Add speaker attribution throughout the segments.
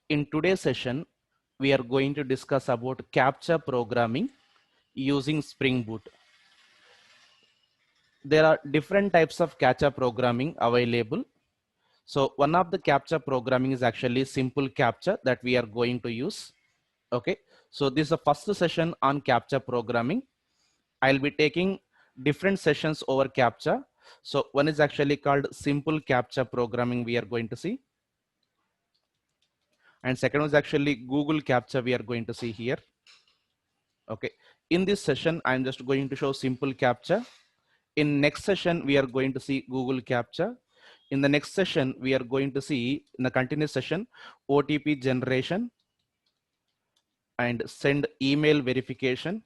Speaker 1: In today's session, we are going to discuss about CAPTCHA programming using Spring Boot. There are different types of CAPTCHA programming available. So one of the CAPTCHA programming is actually simple CAPTCHA that we are going to use. Okay, so this is the first session on CAPTCHA programming. I'll be taking different sessions over CAPTCHA. So one is actually called simple CAPTCHA programming we are going to see. And second was actually Google CAPTCHA we are going to see here. Okay, in this session, I'm just going to show simple CAPTCHA. In next session, we are going to see Google CAPTCHA. In the next session, we are going to see in the continuous session, OTP generation and send email verification.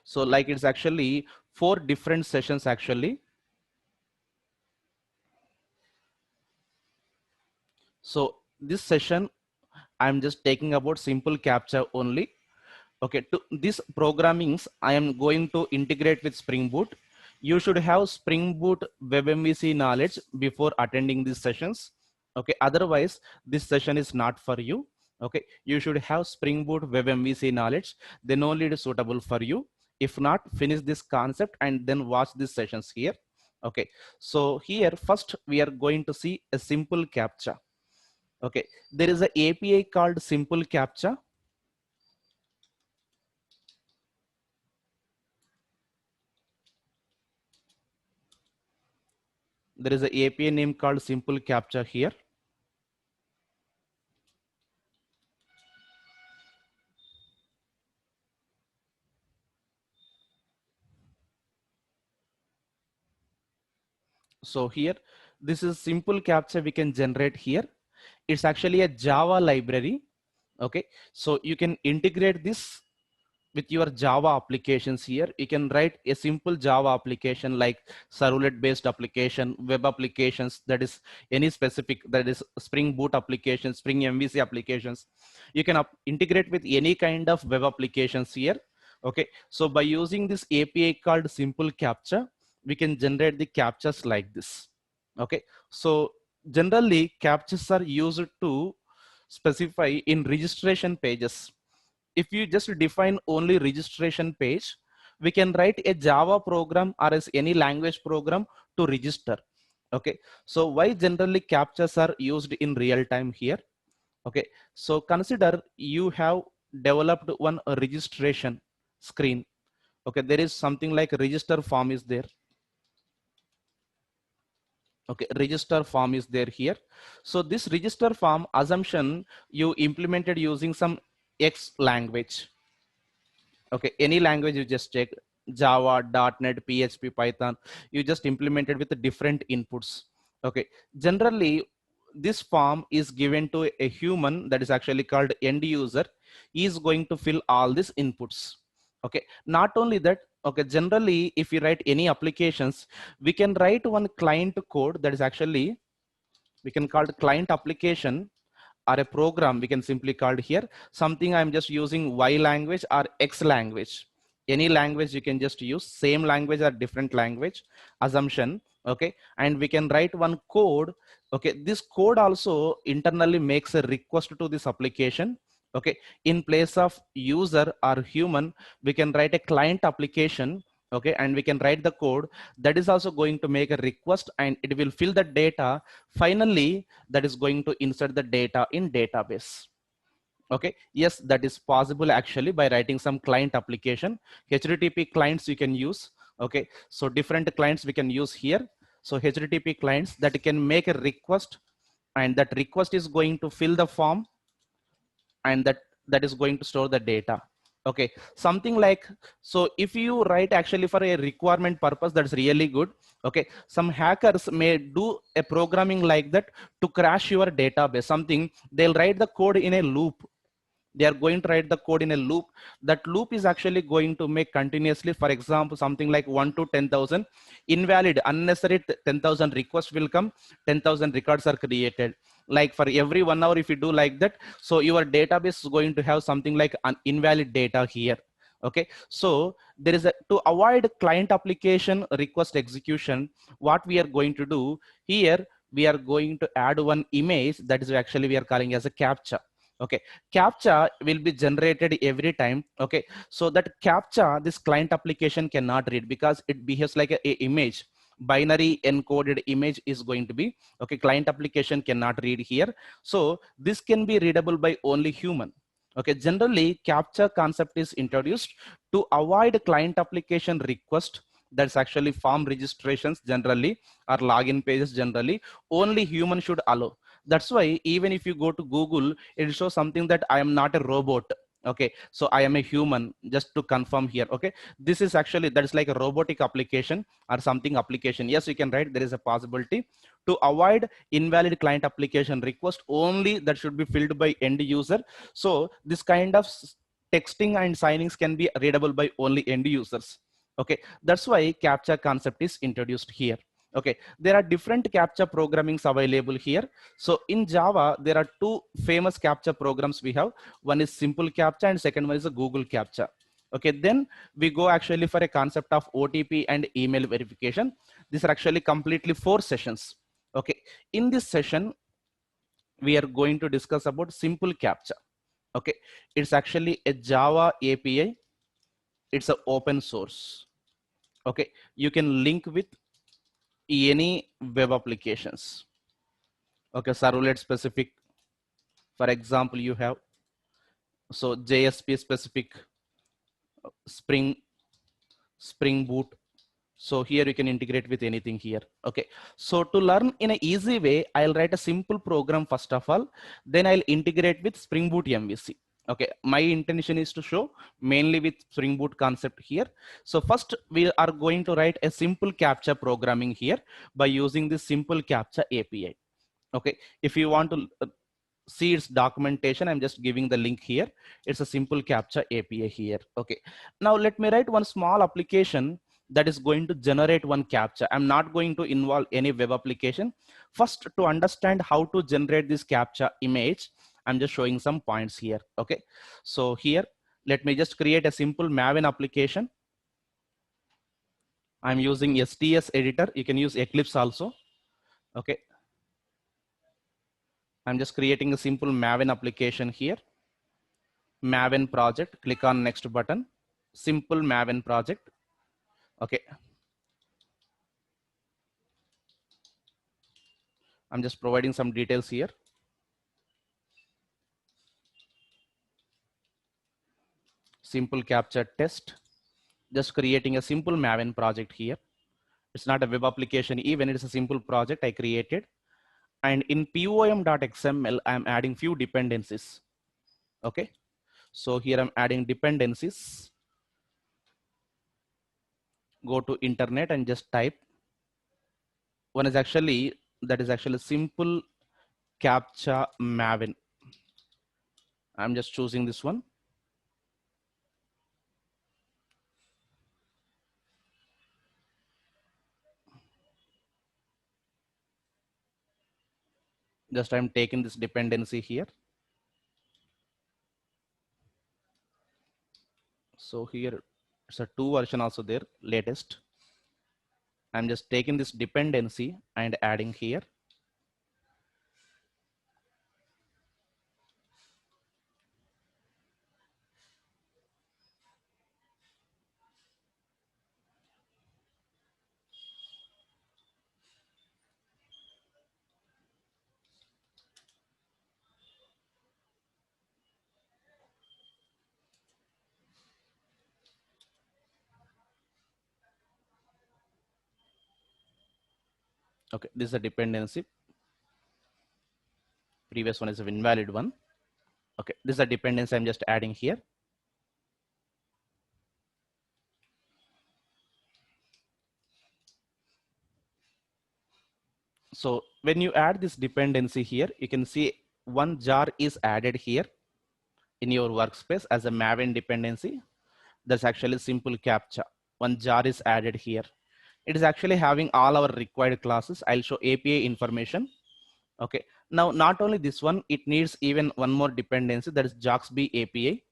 Speaker 1: So like it's actually 4 different sessions actually. So this session, I'm just taking about simple CAPTCHA only. Okay, to this programmings, I am going to integrate with Spring Boot. You should have Spring Boot WebMVC knowledge before attending these sessions. Okay, otherwise this session is not for you. Okay, you should have Spring Boot WebMVC knowledge, then only it is suitable for you. If not, finish this concept and then watch these sessions here. Okay, so here first we are going to see a simple CAPTCHA. Okay, there is an API called Simple CAPTCHA. There is an API name called Simple CAPTCHA here. So here, this is simple CAPTCHA we can generate here. It's actually a Java library. Okay, so you can integrate this with your Java applications here. You can write a simple Java application like servlet based application, web applications, that is any specific, that is Spring Boot applications, Spring MVC applications. You can integrate with any kind of web applications here. Okay, so by using this API called Simple CAPTCHA, we can generate the CAPTCHAs like this. Okay, so generally CAPTCHAs are used to specify in registration pages. If you just define only registration page, we can write a Java program or as any language program to register. Okay, so why generally CAPTCHAs are used in real time here? Okay, so consider you have developed one registration screen. Okay, there is something like register form is there. Okay, register form is there here. So this register form assumption you implemented using some X language. Okay, any language you just check, Java, .NET, PHP, Python, you just implemented with the different inputs. Okay, generally this form is given to a human that is actually called end user. He is going to fill all these inputs. Okay, not only that, okay, generally if you write any applications, we can write one client code that is actually, we can call it client application, or a program we can simply call it here something. I'm just using Y language or X language, any language you can just use, same language or different language assumption. Okay, and we can write one code. Okay, this code also internally makes a request to this application. Okay, in place of user or human, we can write a client application. Okay, and we can write the code that is also going to make a request and it will fill the data. Finally, that is going to insert the data in database. Okay, yes, that is possible actually by writing some client application. HTTP clients you can use. Okay, so different clients we can use here. So HTTP clients that can make a request, and that request is going to fill the form, and that is going to store the data. Okay, something like, so if you write actually for a requirement purpose, that's really good. Okay, some hackers may do a programming like that to crash your database, something. They'll write the code in a loop. They are going to write the code in a loop. That loop is actually going to make continuously, for example, something like 1 to 10,000 invalid unnecessary 10,000 requests will come, 10,000 records are created. Like for every 1 hour if you do like that, so your database is going to have something like an invalid data here. Okay, so there is a, to avoid client application request execution, what we are going to do here, we are going to add one image that is actually we are calling as a captcha. Okay, captcha will be generated every time. Okay, so that captcha this client application cannot read because it behaves like a image. Binary encoded image is going to be, okay, client application cannot read here. So this can be readable by only human. Okay, generally captcha concept is introduced to avoid client application request, that's actually form registrations generally or login pages generally only human should allow. That's why even if you go to Google, it will show something that I am not a robot. Okay, so I am a human, just to confirm here. Okay, this is actually, that is like a robotic application or something application. Yes, you can write there is a possibility to avoid invalid client application request only that should be filled by end user. So this kind of texting and signings can be readable by only end users. Okay, that's why captcha concept is introduced here. Okay, there are different captcha programmings available here. So in Java there are two famous captcha programs we have. One is simple captcha and second one is a Google captcha. Okay, then we go actually for a concept of OTP and email verification. These are actually completely 4 sessions. Okay, in this session we are going to discuss about simple captcha. Okay, it's actually a Java API. It's a open source. Okay, you can link with any web applications. Okay, servlet specific, for example you have, so JSP specific, spring boot. So here you can integrate with anything here. Okay, so to learn in an easy way, I'll write a simple program first of all, then I'll integrate with Spring Boot MVC. Okay, my intention is to show mainly with Spring Boot concept here. So first we are going to write a simple captcha programming here by using this simple captcha API. Okay, if you want to see its documentation, I'm just giving the link here. It's a simple captcha API here. Okay, now let me write one small application that is going to generate one captcha. I'm not going to involve any web application. First, to understand how to generate this captcha image, I'm just showing some points here. Okay, so here let me just create a simple Maven application. I'm using STS editor. You can use Eclipse also. Okay, I'm just creating a simple Maven application here. Maven project, click on next button, simple Maven project. Okay, I'm just providing some details here. Simple captcha test, just creating a simple Maven project here. It's not a web application even, it's a simple project I created. And in pom.xml, I'm adding few dependencies. Okay, so here I'm adding dependencies. Go to internet and just type. One is actually, that is actually simple captcha Maven. I'm just choosing this one. Just I'm taking this dependency here. So here it's a 2 version also there, latest. I'm just taking this dependency and adding here. Okay, this is a dependency. Previous one is an invalid one. Okay, this is a dependency I'm just adding here. So when you add this dependency here, you can see one jar is added here in your workspace as a Maven dependency. That's actually simple captcha. One jar is added here. It is actually having all our required classes. I'll show API information. Okay, now not only this one, it needs even one more dependency, that is JOXB API.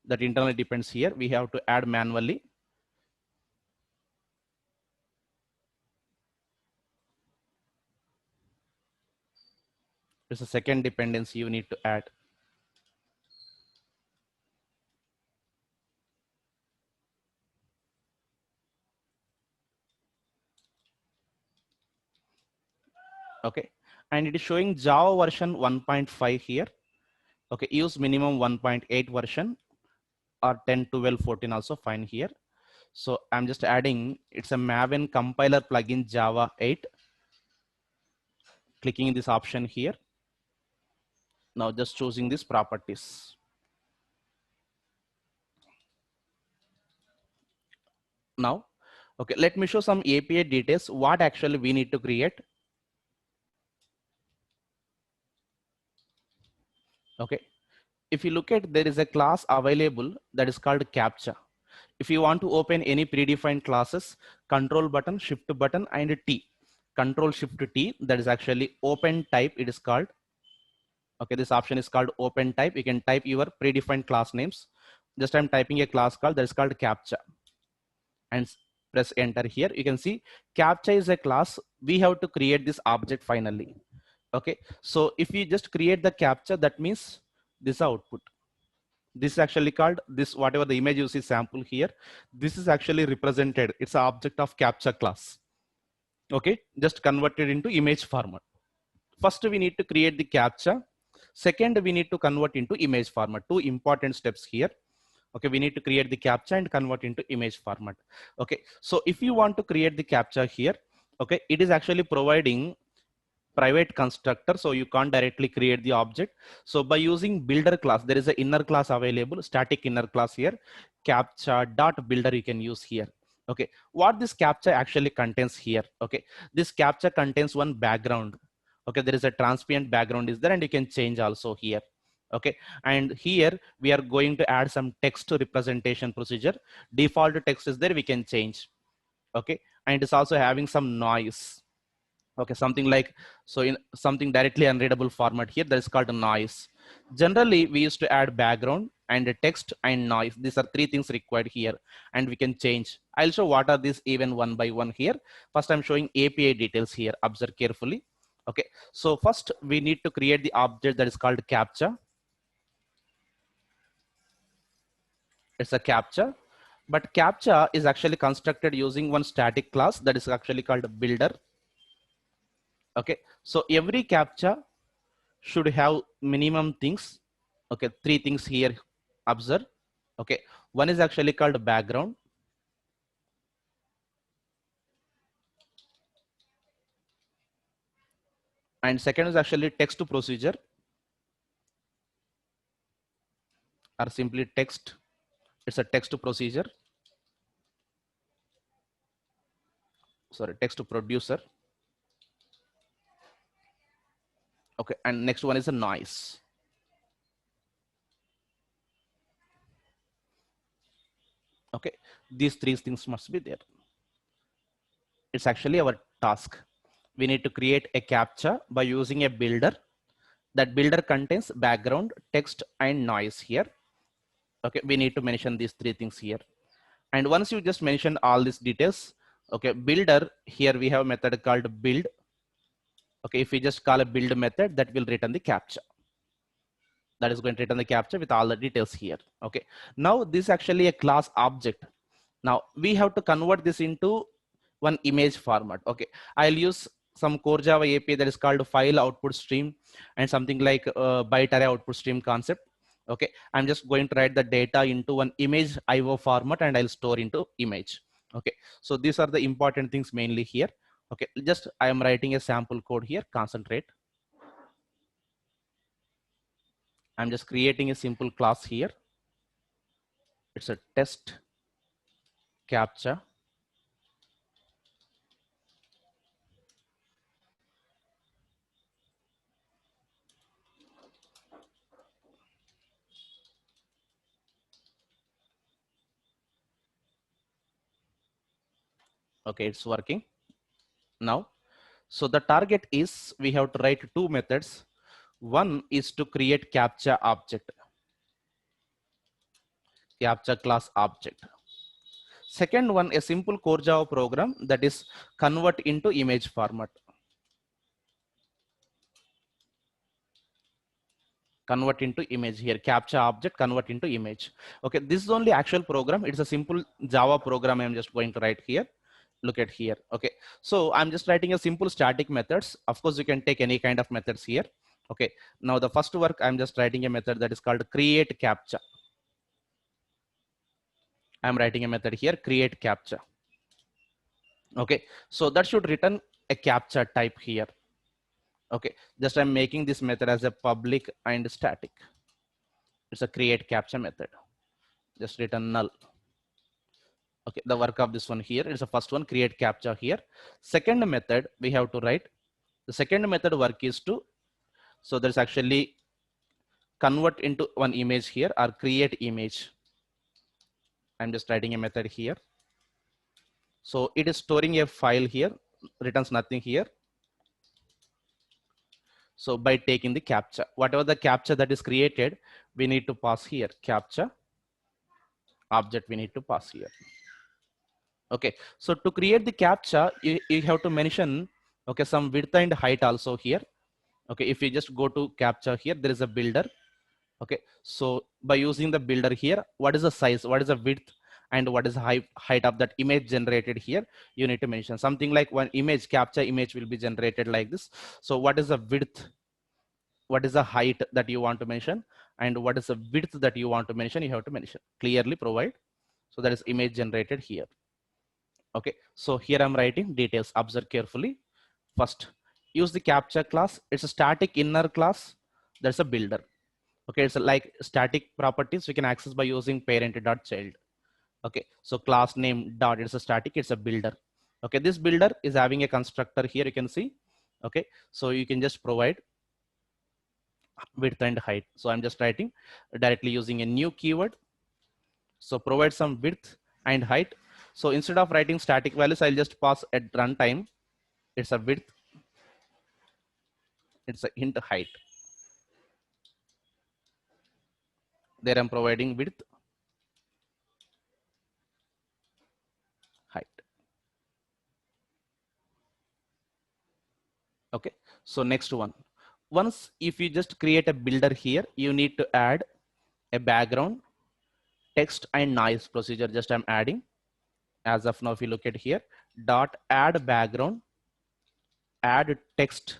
Speaker 1: That internally depends here. We have to add manually. It's a second dependency you need to add. Okay, and it is showing Java version 1.5 here. Okay, use minimum 1.8 version or 10, 12, 14 also fine here. So I'm just adding, it's a Maven compiler plugin Java 8. Clicking this option here. Now just choosing these properties. Now, okay, let me show some API details, what actually we need to create. Okay, if you look at, there is a class available that is called captcha. If you want to open any predefined classes, control button, shift button, and T. Control shift T, that is actually open type, it is called. Okay, this option is called open type. You can type your predefined class names. Just I'm typing a class called that is called captcha and press enter here. You can see captcha is a class. We have to create this object finally. Okay, so if we just create the captcha, that means this output. This is actually called this, whatever the image you see sample here, this is actually represented. It's an object of captcha class. Okay, just converted into image format. First, we need to create the captcha. Second, we need to convert into image format. Two important steps here. Okay, we need to create the captcha and convert into image format. Okay, so if you want to create the captcha here, okay, it is actually providing private constructor, so you can't directly create the object. So by using builder class, there is an inner class available, static inner class here, captcha dot builder you can use here. Okay, what this captcha actually contains here. Okay, this captcha contains one background. Okay, there is a transparent background is there, and you can change also here. Okay, and here we are going to add some text representation procedure. Default text is there, we can change. Okay, and it's also having some noise. Okay, something like, so in something directly unreadable format here, that is called a noise. Generally we used to add background and a text and noise. These are three things required here, and we can change. I'll show what are these even one by one here. First, I'm showing API details here. Observe carefully. Okay, so first we need to create the object that is called captcha. It's a captcha, but captcha is actually constructed using one static class that is actually called builder. Okay, so every captcha should have minimum things. Okay, three things here. Observe. Okay, one is actually called background. And second is actually text to procedure, or simply text. It's a text to procedure. Sorry, text to producer. Okay, and next one is a noise. Okay, these three things must be there. It's actually our task. We need to create a captcha by using a builder. That builder contains background, text, and noise here. Okay, we need to mention these three things here. And once you just mention all these details, okay, builder, here we have a method called build. Okay, if we just call a build method, that will return the captcha. That is going to return the captcha with all the details here. Okay, now this is actually a class object. Now we have to convert this into one image format. Okay, I'll use some core Java API that is called file output stream and something like byte array output stream concept. Okay, I'm just going to write the data into one image IO format and I'll store into image. Okay, so these are the important things mainly here. Okay, just I am writing a sample code here. Concentrate. I'm just creating a simple class here. It's a test captcha. Okay, it's working now. So the target is we have to write two methods. One is to create captcha object, captcha class object. Second one, a simple core Java program that is convert into image format. convert into image here, captcha object convert into image. Okay, this is only actual program. It's a simple Java program. I'm just going to write here. Look at here. Okay, so I'm just writing a simple static methods. Of course, you can take any kind of methods here. Okay, now the first work, I'm just writing a method that is called create captcha. I'm writing a method here, create captcha. Okay, so that should return a captcha type here. Okay, just I'm making this method as a public and static. It's a create captcha method. Just return null. Okay, the work of this one here is the first one, create captcha here. Second method we have to write. The second method work is to, so there's actually convert into one image here or create image. I'm just writing a method here. So it is storing a file here, returns nothing here. So by taking the captcha, whatever the captcha that is created, we need to pass here, captcha object we need to pass here. Okay, so to create the captcha, you have to mention, okay, some width and height also here. Okay, if you just go to captcha here, there is a builder. Okay, so by using the builder here, what is the size, what is the width, and what is the height of that image generated here, you need to mention something like one image, captcha image will be generated like this. So what is the width, what is the height that you want to mention, and what is the width that you want to mention, you have to mention, clearly provide. So that is image generated here. Okay, so here I'm writing details, observe carefully. First, use the captcha class. It's a static inner class. There's a builder. Okay, it's like static properties we can access by using parent.child. Okay, so class name dot, it's a static, it's a builder. Okay, this builder is having a constructor here, you can see. Okay, so you can just provide width and height. So I'm just writing directly using a new keyword. So provide some width and height. So instead of writing static values, I'll just pass at runtime. It's a width, it's a int height. There I'm providing width, height. Okay, so next one. Once if you just create a builder here, you need to add a background, text and noise procedure. Just I'm adding. As of now, if you look at here, dot add background, add text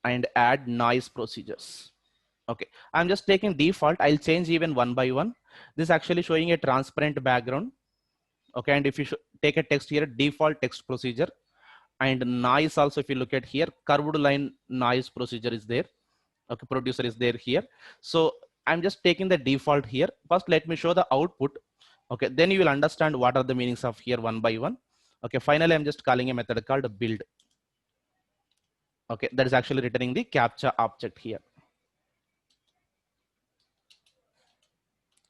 Speaker 1: and add noise procedures. Okay, I'm just taking default. I'll change even one by one. This is actually showing a transparent background. Okay, and if you take a text here, default text procedure, and noise also, if you look at here, curved line noise procedure is there. Okay, producer is there here. So I'm just taking the default here. First, let me show the output. Okay, then you will understand what are the meanings of here one by one. Okay, finally, I'm just calling a method called build. Okay, that is actually returning the captcha object here.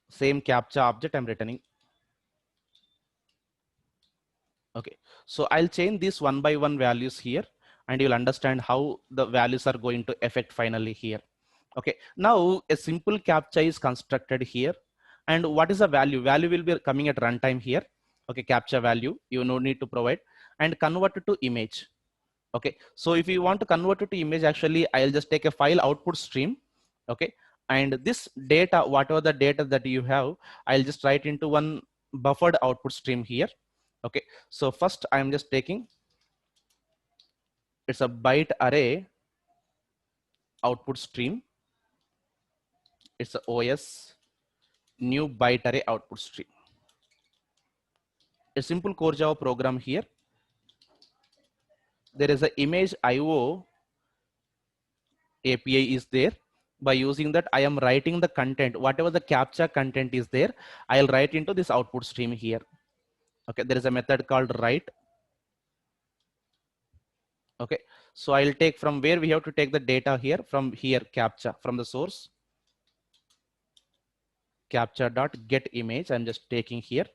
Speaker 1: Same captcha object I'm returning. Okay, so I'll change these one by one values here, and you'll understand how the values are going to affect finally here. Okay, now a simple captcha is constructed here. And what is the value? Value will be coming at runtime here. Okay, captcha value, you no need to provide, and convert it to image. Okay, so if you want to convert it to image, actually, I'll just take a file output stream. Okay, and this data, whatever the data that you have, I'll just write into one buffered output stream here. Okay, so first I'm just taking, it's a byte array output stream. It's a OS new byte array output stream. A simple core Java program here. There is an image IO API is there. By using that, I am writing the content, whatever the captcha content is there, I'll write into this output stream here. Okay, there is a method called write. Okay, so I'll take from where we have to take the data here, from here captcha, from the source captcha dot get image. I'm just taking here.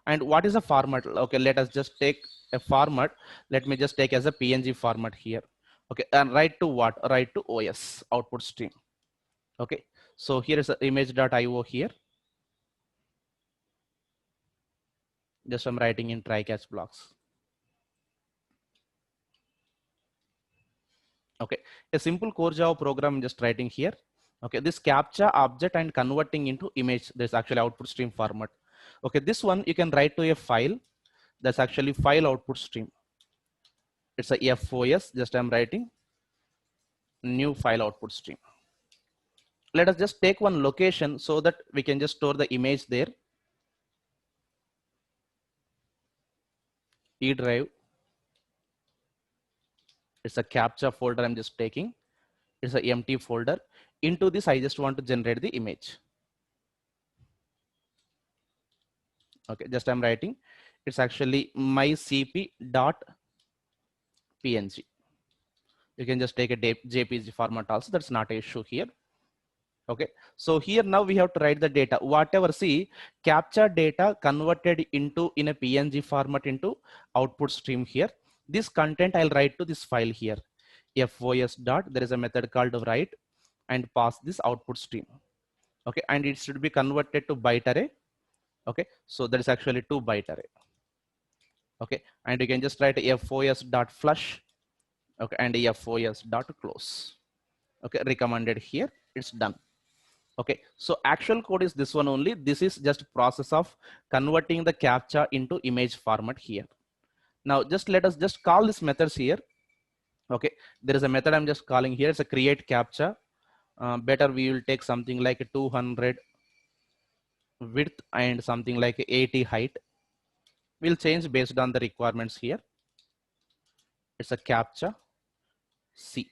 Speaker 1: And what is the format? Okay, let us just take a format. Let me just take as a PNG format here. Okay, and write to what? Write to OS output stream. Okay, so here is the image.io here. Just I'm writing in try catch blocks. Okay, a simple core Java program I'm just writing here. Okay, this captcha object and converting into image. There's actually output stream format. Okay, this one you can write to a file. That's actually file output stream. It's a FOS. Just I'm writing new file output stream. Let us just take one location so that we can just store the image there. E drive. It's a captcha folder I'm just taking. It's a empty folder. Into this, I just want to generate the image. Okay, just I'm writing. It's actually mycp.png. You can just take a JPG format also. That's not an issue here. Okay, so here now we have to write the data. Whatever, see, capture data converted into in a PNG format into output stream here. This content I'll write to this file here. FOS dot, there is a method called write and pass this output stream. Okay, and it should be converted to byte array. Okay, so that is actually 2 byte array. Okay, and you can just write FOS dot flush. Okay, and FOS dot close. Okay, recommended here. It's done. Okay, so actual code is this one only. This is just process of converting the captcha into image format here. Now just let us just call these methods here. Okay, there is a method I'm just calling here. It's a create captcha. Better we will take something like a 200 width and something like 80 height. We'll change based on the requirements here. It's a captcha C.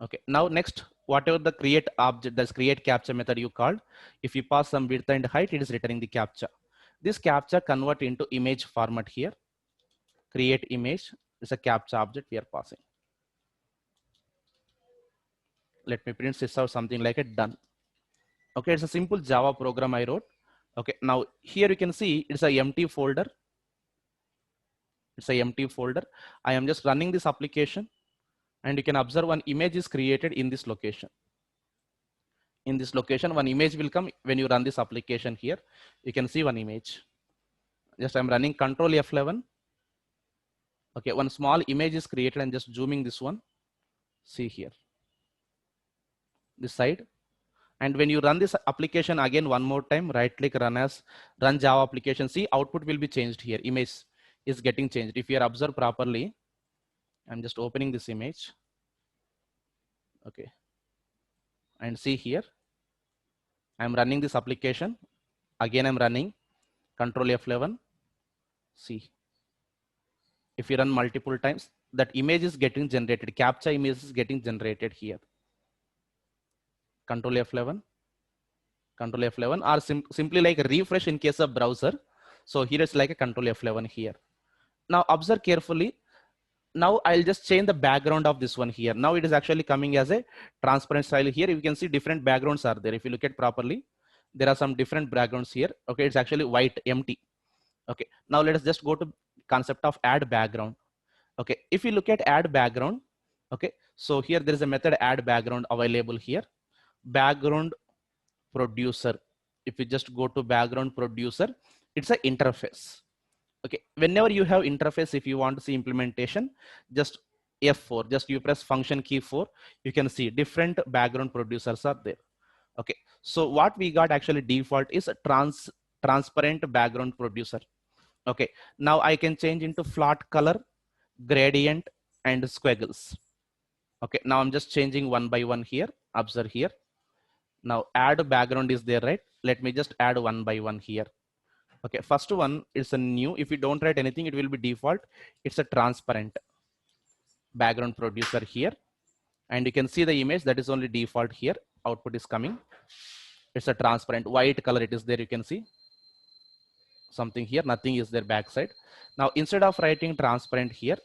Speaker 1: Okay, now next, whatever the create object, that's create captcha method you called, if you pass some width and height, it is returning the captcha. This captcha convert into image format here. Create image is a captcha object we are passing. Let me print this out something like a done. Okay, it's a simple Java program I wrote. Okay, now here you can see it's a empty folder. It's a empty folder. I am just running this application and you can observe one image is created in this location. In this location, one image will come when you run this application here. You can see one image. Just I'm running Control F11. Okay, one small image is created and just zooming this one. See here, this side. And when you run this application again one more time, right click, run as, run Java application. See, output will be changed here. Image is getting changed. If you are observed properly, I'm just opening this image. Okay, and see here, I'm running this application. Again, I'm running Control F11. See, if you run multiple times, that image is getting generated. Captcha image is getting generated here. Control F11, Control F11, or simply like a refresh in case of browser. So here it's like a Control F11 here. Now observe carefully. Now I'll just change the background of this one here. Now it is actually coming as a transparent style here. You can see different backgrounds are there. If you look at properly, there are some different backgrounds here. Okay, it's actually white, empty. Okay, now let us just go to concept of add background. Okay, if you look at add background, okay, so here there is a method add background available here. Background producer. If you just go to background producer, it's an interface. Okay, whenever you have interface, if you want to see implementation, just F4, just you press function key 4, you can see different background producers are there. Okay, so what we got actually default is a transparent background producer. Okay, now I can change into flat color, gradient, and squiggles. Okay, now I'm just changing one by one here. Observe here. Now add background is there, right? Let me just add one by one here. Okay, first one is a new. If you don't write anything, it will be default. It's a transparent background producer here. And you can see the image that is only default here. Output is coming. It's a transparent white color. It is there. You can see something here. Nothing is there backside. Now, instead of writing transparent here,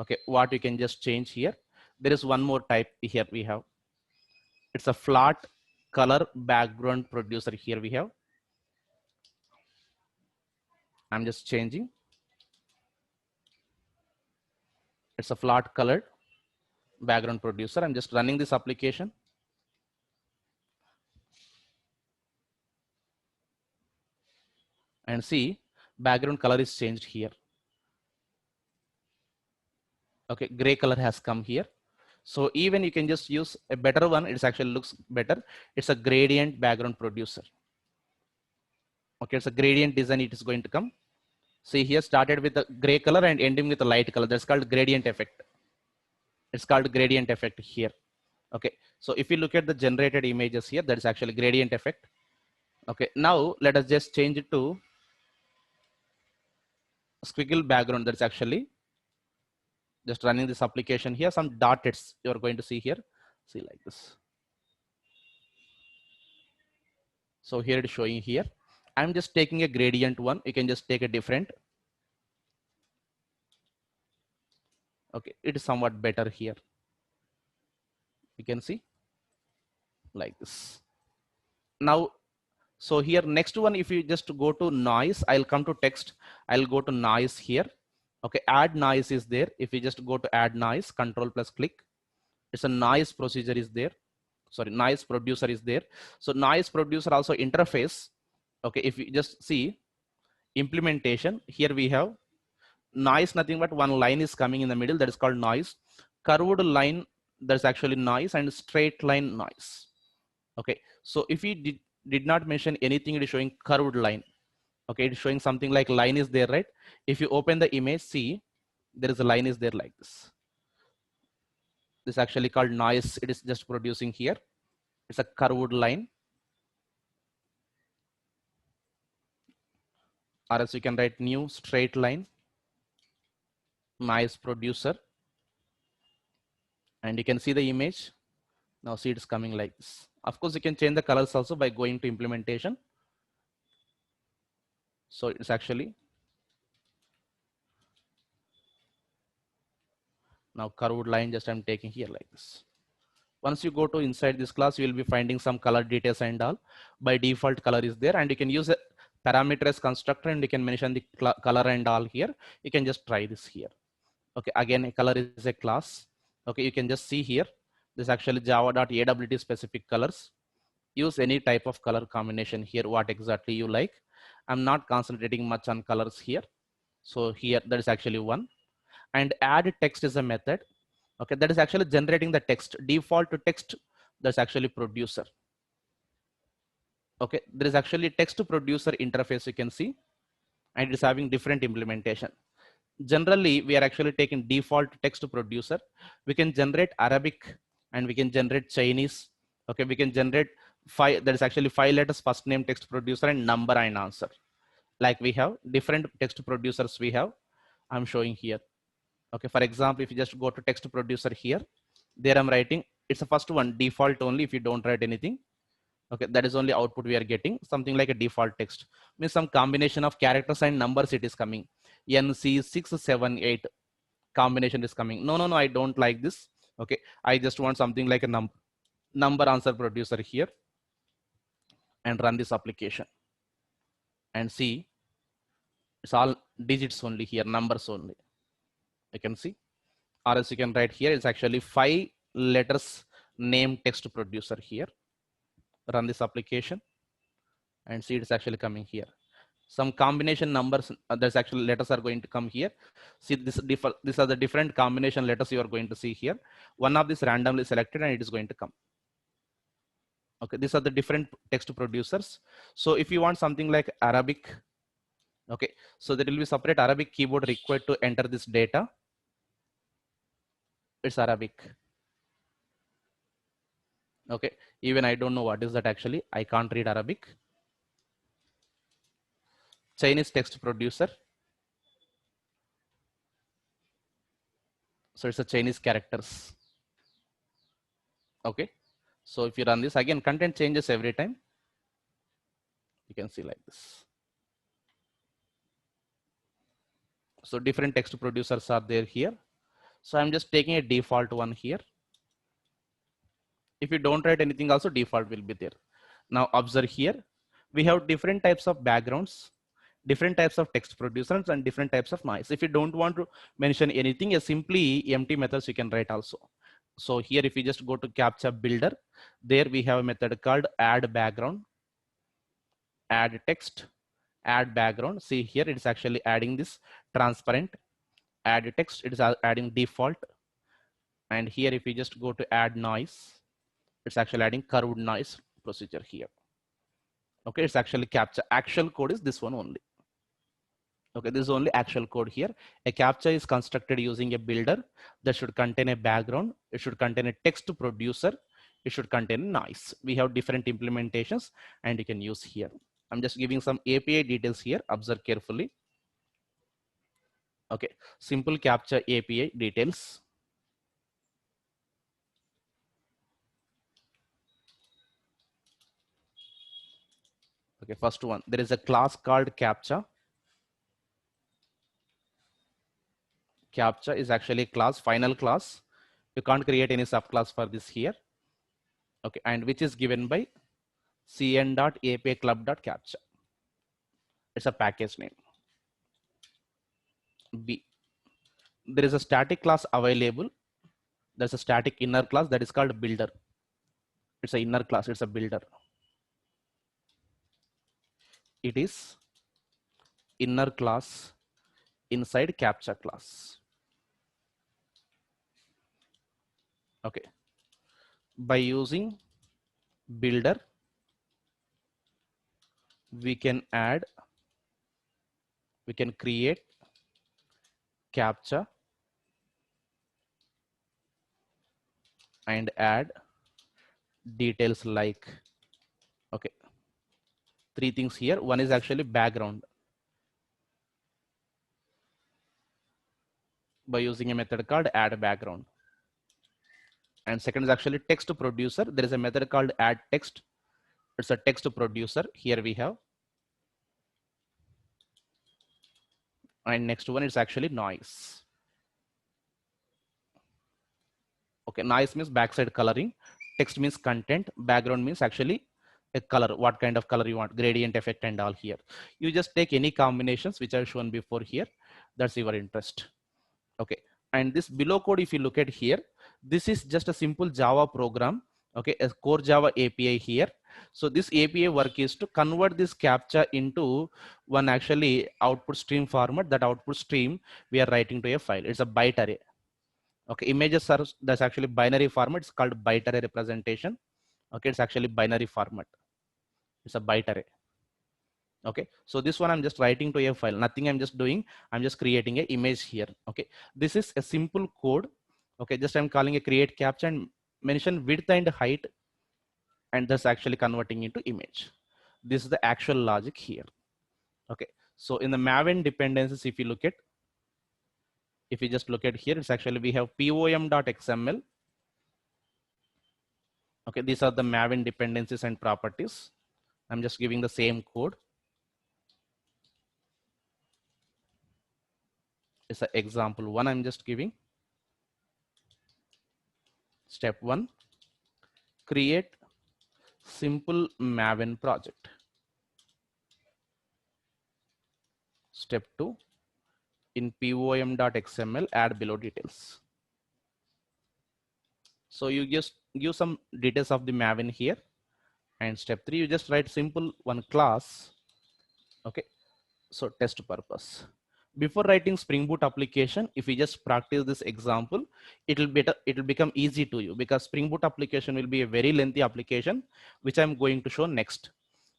Speaker 1: okay, what you can just change here. There is one more type here we have. It's a flat color background producer here we have. I'm just changing. It's a flat colored background producer. I'm just running this application. And see, background color is changed here. Okay, gray color has come here. So even you can just use a better one. It actually looks better. It's a gradient background producer. Okay, it's a gradient design. It is going to come. See here, started with a gray color and ending with a light color. That's called gradient effect. It's called gradient effect here. Okay, so if you look at the generated images here, that is actually gradient effect. Okay, now let us just change it to squiggle background. That's actually just running this application here. Some dots you're going to see here. See like this. So here it is showing here. I'm just taking a gradient one. You can just take a different. Okay, it is somewhat better here. You can see like this. Now, so here next one, if you just go to noise, I'll come to text. I'll go to noise here. Okay, add noise is there. If you just go to add noise, control plus click, it's a noise procedure is there. Sorry, noise producer is there. So noise producer also interface. Okay, if you just see implementation, here we have noise, nothing but one line is coming in the middle, that is called noise. Curved line, that's actually noise, and straight line noise. Okay, so if we did not mention anything, it is showing curved line. Okay, it's showing something like line is there, right? If you open the image, see there is a line is there like this. This is actually called noise. It is just producing here. It's a curved line. Or else you can write new straight line, noise producer. And you can see the image. Now see it's coming like this. Of course, you can change the colors also by going to implementation. So it's actually now curved line, just I'm taking here like this. Once you go to inside this class, you will be finding some color details and all. By default color is there, and you can use a parameter constructor and you can mention the color and all here. You can just try this here. Okay, again, a color is a class. Okay, you can just see here. This actually java.awt specific colors. Use any type of color combination here, what exactly you like. I'm not concentrating much on colors here. So here, that is actually one. And add text is a method. Okay, that is actually generating the text. Default to text, that's actually producer. Okay, there is actually text to producer interface, you can see, and it is having different implementation. Generally, we are actually taking default text to producer. We can generate Arabic and we can generate Chinese. Okay, we can generate five, that is actually 5 letters first name text producer and number and answer. Like we have different text producers we have. I'm showing here. Okay, for example, if you just go to text producer here, there I'm writing, it's the first one, default only if you don't write anything. Okay, that is only output we are getting, something like a default text. Means some combination of characters and numbers it is coming. NC678 combination is coming. No, I don't like this. Okay, I just want something like a number answer producer here and run this application and see it's all digits only here, numbers only. You can see, or else you can write here, it's actually 5 letters name text producer here. Run this application and see it's actually coming here. Some combination numbers, there's actually letters are going to come here. See this these are the different combination letters you are going to see here. One of this randomly selected and it is going to come. Okay, these are the different text producers. So if you want something like Arabic, okay, so there will be separate Arabic keyboard required to enter this data. It's Arabic. Okay, even I don't know what is that actually. I can't read Arabic. Chinese text producer. So it's a Chinese characters. Okay, so if you run this again, content changes every time. You can see like this. So different text producers are there here. So I'm just taking a default one here. If you don't write anything also, default will be there. Now observe here, we have different types of backgrounds, different types of text producers and different types of noise. If you don't want to mention anything, simply empty methods you can write also. So here, if you just go to CAPTCHA builder, there we have a method called add background, add text, add background. See here, it's actually adding this transparent, add text, it is adding default, And here, if we just go to add noise, it's actually adding curved noise procedure here. Okay, it's actually captcha. Actual code is this one only. Okay, this is only actual code here. A captcha is constructed using a builder that should contain a background. It should contain a text producer. It should contain noise. We have different implementations and you can use here. I'm just giving some API details here. Observe carefully. Okay, simple captcha API details. Okay, first one, there is a class called captcha. Captcha is actually class, final class. You can't create any subclass for this here. Okay, and which is given by cn.apiclub.captcha. It's a package name. B. There is a static class available. There's a static inner class that is called builder. It's an inner class, it's a builder. It is inner class inside captcha class. Okay. By using builder, we can create captcha and add details like, okay, three things here. One is actually background by using a method called add background. And second is actually text producer. There is a method called add text. It's a text producer. Here we have. And next one is actually noise. Okay, noise means backside coloring. Text means content. Background means actually a color, what kind of color you want, gradient effect and all here. You just take any combinations which are shown before here. That's your interest. Okay, and this below code, if you look at here, this is just a simple Java program. Okay, a core Java API here. So this API work is to convert this captcha into one actually output stream format. That output stream we are writing to a file. It's a byte array. Okay, images are, that's actually binary format. It's called byte array representation. Okay, it's actually binary format. It's a byte array. Okay, so this one I'm just writing to a file. Nothing I'm just doing. I'm just creating an image here. Okay, this is a simple code. Okay, just I'm calling a create captcha and mention width and height, and that's actually converting into image. This is the actual logic here. Okay, so in the Maven dependencies, if you look at, if you just look at here, it's actually we have pom.xml. Okay, these are the Maven dependencies and properties. I'm just giving the same code. It's an example one I'm just giving. Step one, create simple Maven project. Step two, in pom.xml, add below details. So you just give some details of the Maven here. And step three, you just write simple one class. Okay, so test purpose. Before writing Spring Boot application, if you just practice this example, it will become easy to you, because Spring Boot application will be a very lengthy application, which I'm going to show next.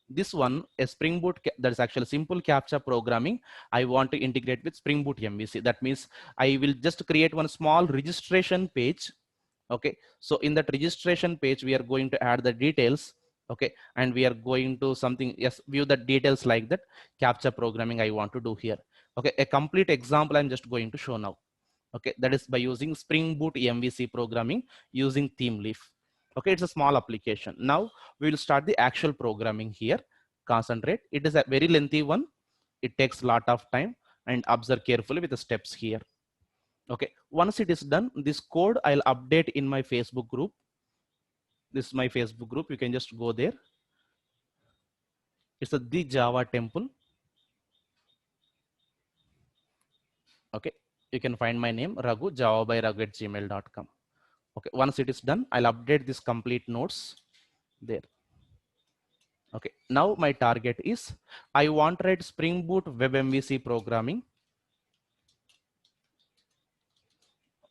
Speaker 1: This one, a Spring Boot, that's actually simple captcha programming. I want to integrate with Spring Boot MVC. That means I will just create one small registration page. Okay, so in that registration page, we are going to add the details. Okay, and we are going to something, yes, view the details like that captcha programming I want to do here. Okay, a complete example I'm just going to show now. Okay, that is by using Spring Boot MVC programming using ThemeLeaf. Okay, it's a small application. Now we will start the actual programming here. Concentrate. It is a very lengthy one. It takes a lot of time, and observe carefully with the steps here. Okay, once it is done, this code I'll update in my Facebook group. This is my Facebook group. You can just go there. It's the Java temple. Okay, you can find my name Raghu, Java by Raghu at gmail.com. Okay, once it is done, I'll update this complete notes there. Okay, now my target is I want to write Spring Boot Web MVC programming.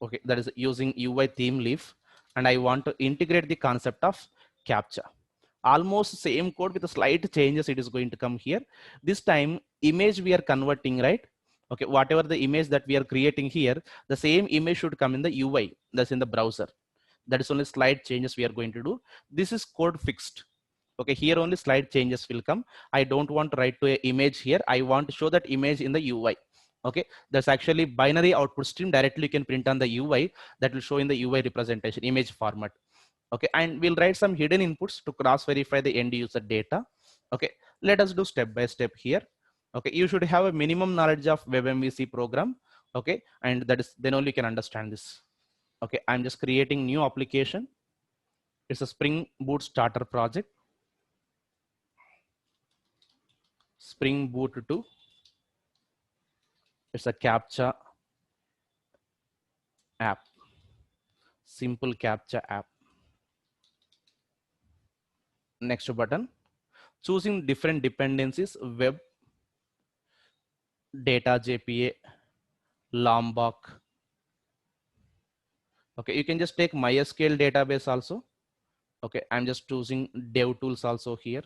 Speaker 1: Okay, that is using UI theme leaf, and I want to integrate the concept of captcha. Almost same code with a slight changes it is going to come here. This time image we are converting, right? Okay, whatever the image that we are creating here, the same image should come in the UI, that's in the browser. That is only slight changes we are going to do. This is code fixed. Okay, here only slight changes will come. I don't want to write to a image here, I want to show that image in the UI. Okay, that's actually binary output stream, directly you can print on the UI, that will show in the UI representation image format. Okay, and we'll write some hidden inputs to cross verify the end user data. Okay, let us do step by step here. Okay, you should have a minimum knowledge of WebMVC program. Okay, and that is then only you can understand this. Okay, I'm just creating new application. It's a Spring Boot starter project. Spring Boot 2. It's a CAPTCHA app. Simple CAPTCHA app. Next button. Choosing different dependencies, web, data JPA, Lombok. Okay, you can just take MySQL database also. Okay, I'm just choosing DevTools also here.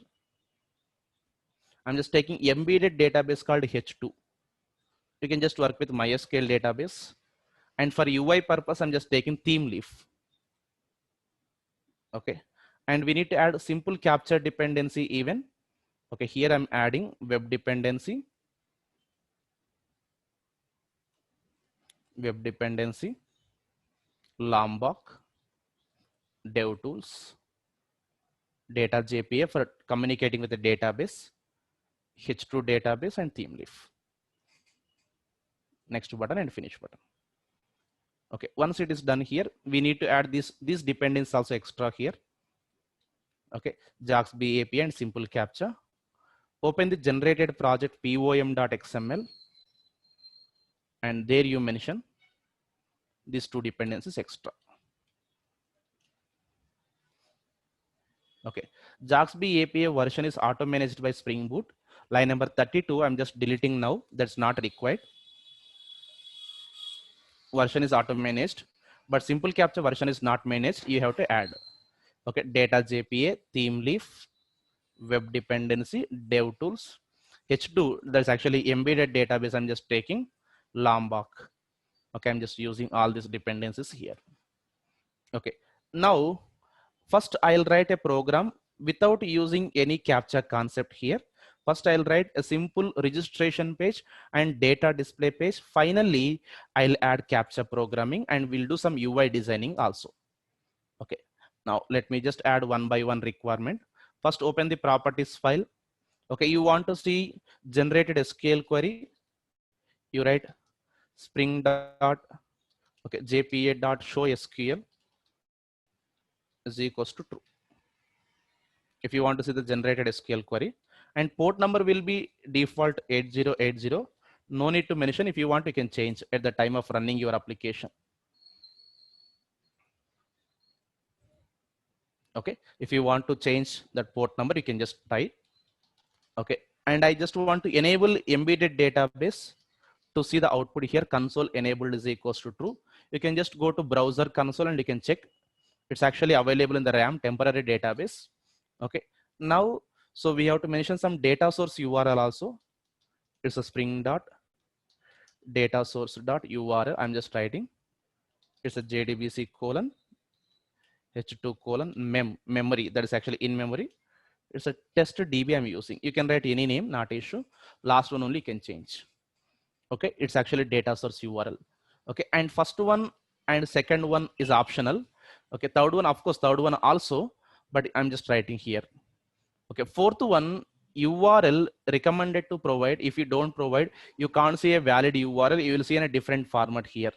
Speaker 1: I'm just taking embedded database called H2. You can just work with MySQL database. And for UI purpose, I'm just taking theme leaf. Okay, and we need to add simple capture dependency even. Okay, here I'm adding web dependency, Lombok, DevTools, data JPA for communicating with the database, H2 database, and theme leaf. Next button and finish button. Okay, once it is done here, we need to add these dependencies also extra here. Okay, JAX-B API and simple captcha. Open the generated project pom.xml, and there you mention these two dependencies extra. Okay, JAX-B API version is auto managed by Spring Boot. Line number 32, I'm just deleting now, that's not required. Version is auto managed, but simple captcha version is not managed, you have to add. Okay, data JPA, theme leaf, web dependency, DevTools, H2, that's actually embedded database, I'm just taking Lombok. Okay, I'm just using all these dependencies here. Okay, now first I'll write a program without using any captcha concept here. First I'll write a simple registration page and data display page. Finally, I'll add captcha programming and we'll do some UI designing also. Okay, now let me just add one by one requirement. First open the properties file. Okay, you want to see generated SQL query. You write spring dot, okay, jpa dot show SQL is equals to true. If you want to see the generated SQL query, and port number will be default 8080. No need to mention. If you want, you can change at the time of running your application. Okay, if you want to change that port number, you can just type. Okay, and I just want to enable embedded database. To see the output here, console enabled is equals to true. You can just go to browser console and you can check. It's actually available in the RAM temporary database. Okay, now, so we have to mention some data source URL also. It's a spring dot data source dot URL. I'm just writing. It's a JDBC colon H2 colon memory. That is actually in memory. It's a test DB I'm using. You can write any name, not issue. Last one only can change. Okay, it's actually data source URL. Okay, and first one and second one is optional. Okay, third one, of course, third one also, but I'm just writing here. Okay, fourth one, URL recommended to provide. If you don't provide, you can't see a valid URL. You will see in a different format here.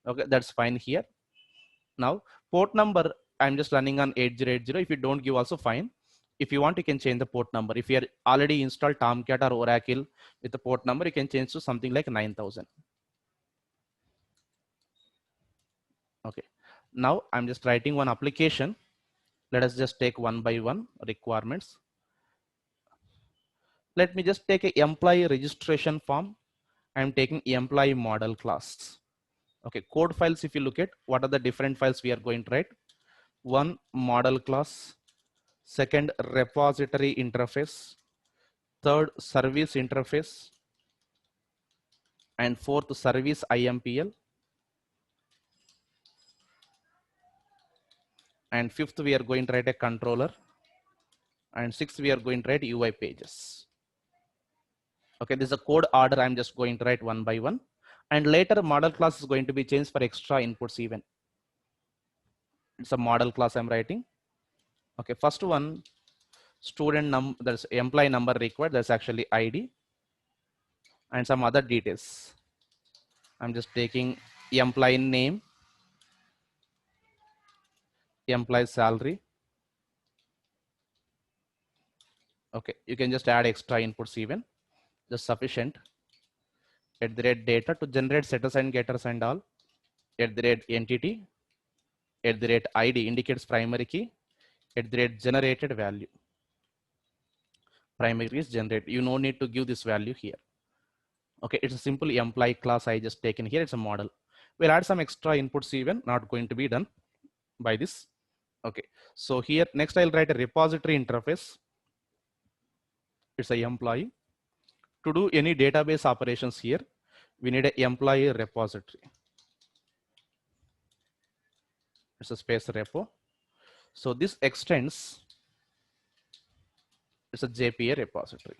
Speaker 1: Okay, that's fine here. Now, port number, I'm just running on 8080. If you don't give also fine. If you want, you can change the port number. If you are already installed Tomcat or Oracle with the port number, you can change to something like 9000. Okay, now I'm just writing one application. Let us just take one by one requirements. Let me just take a employee registration form. I'm taking employee model class. Okay, code files, if you look at what are the different files we are going to write. One, model class. Second, repository interface. Third, service interface. And fourth, service IMPL. And fifth, we are going to write a controller. And sixth, we are going to write UI pages. Okay, this is a code order. I'm just going to write one by one. And later, model class is going to be changed for extra inputs even. It's a model class I'm writing. Okay, first one, student number, there's employee number required. That's actually ID and some other details. I'm just taking employee name, employee salary. Okay, you can just add extra inputs even, just sufficient. At the rate data to generate setters and getters and all. At the rate entity, at the rate ID indicates primary key. At the rate generated value, primary key is generated. You no need to give this value here. Okay, it's a simple employee class I just taken here. It's a model. We'll add some extra inputs even, not going to be done by this. Okay, so here next I'll write a repository interface. It's a employee. To do any database operations here, we need a employee repository. It's a space repo. So this extends, it's a JPA repository.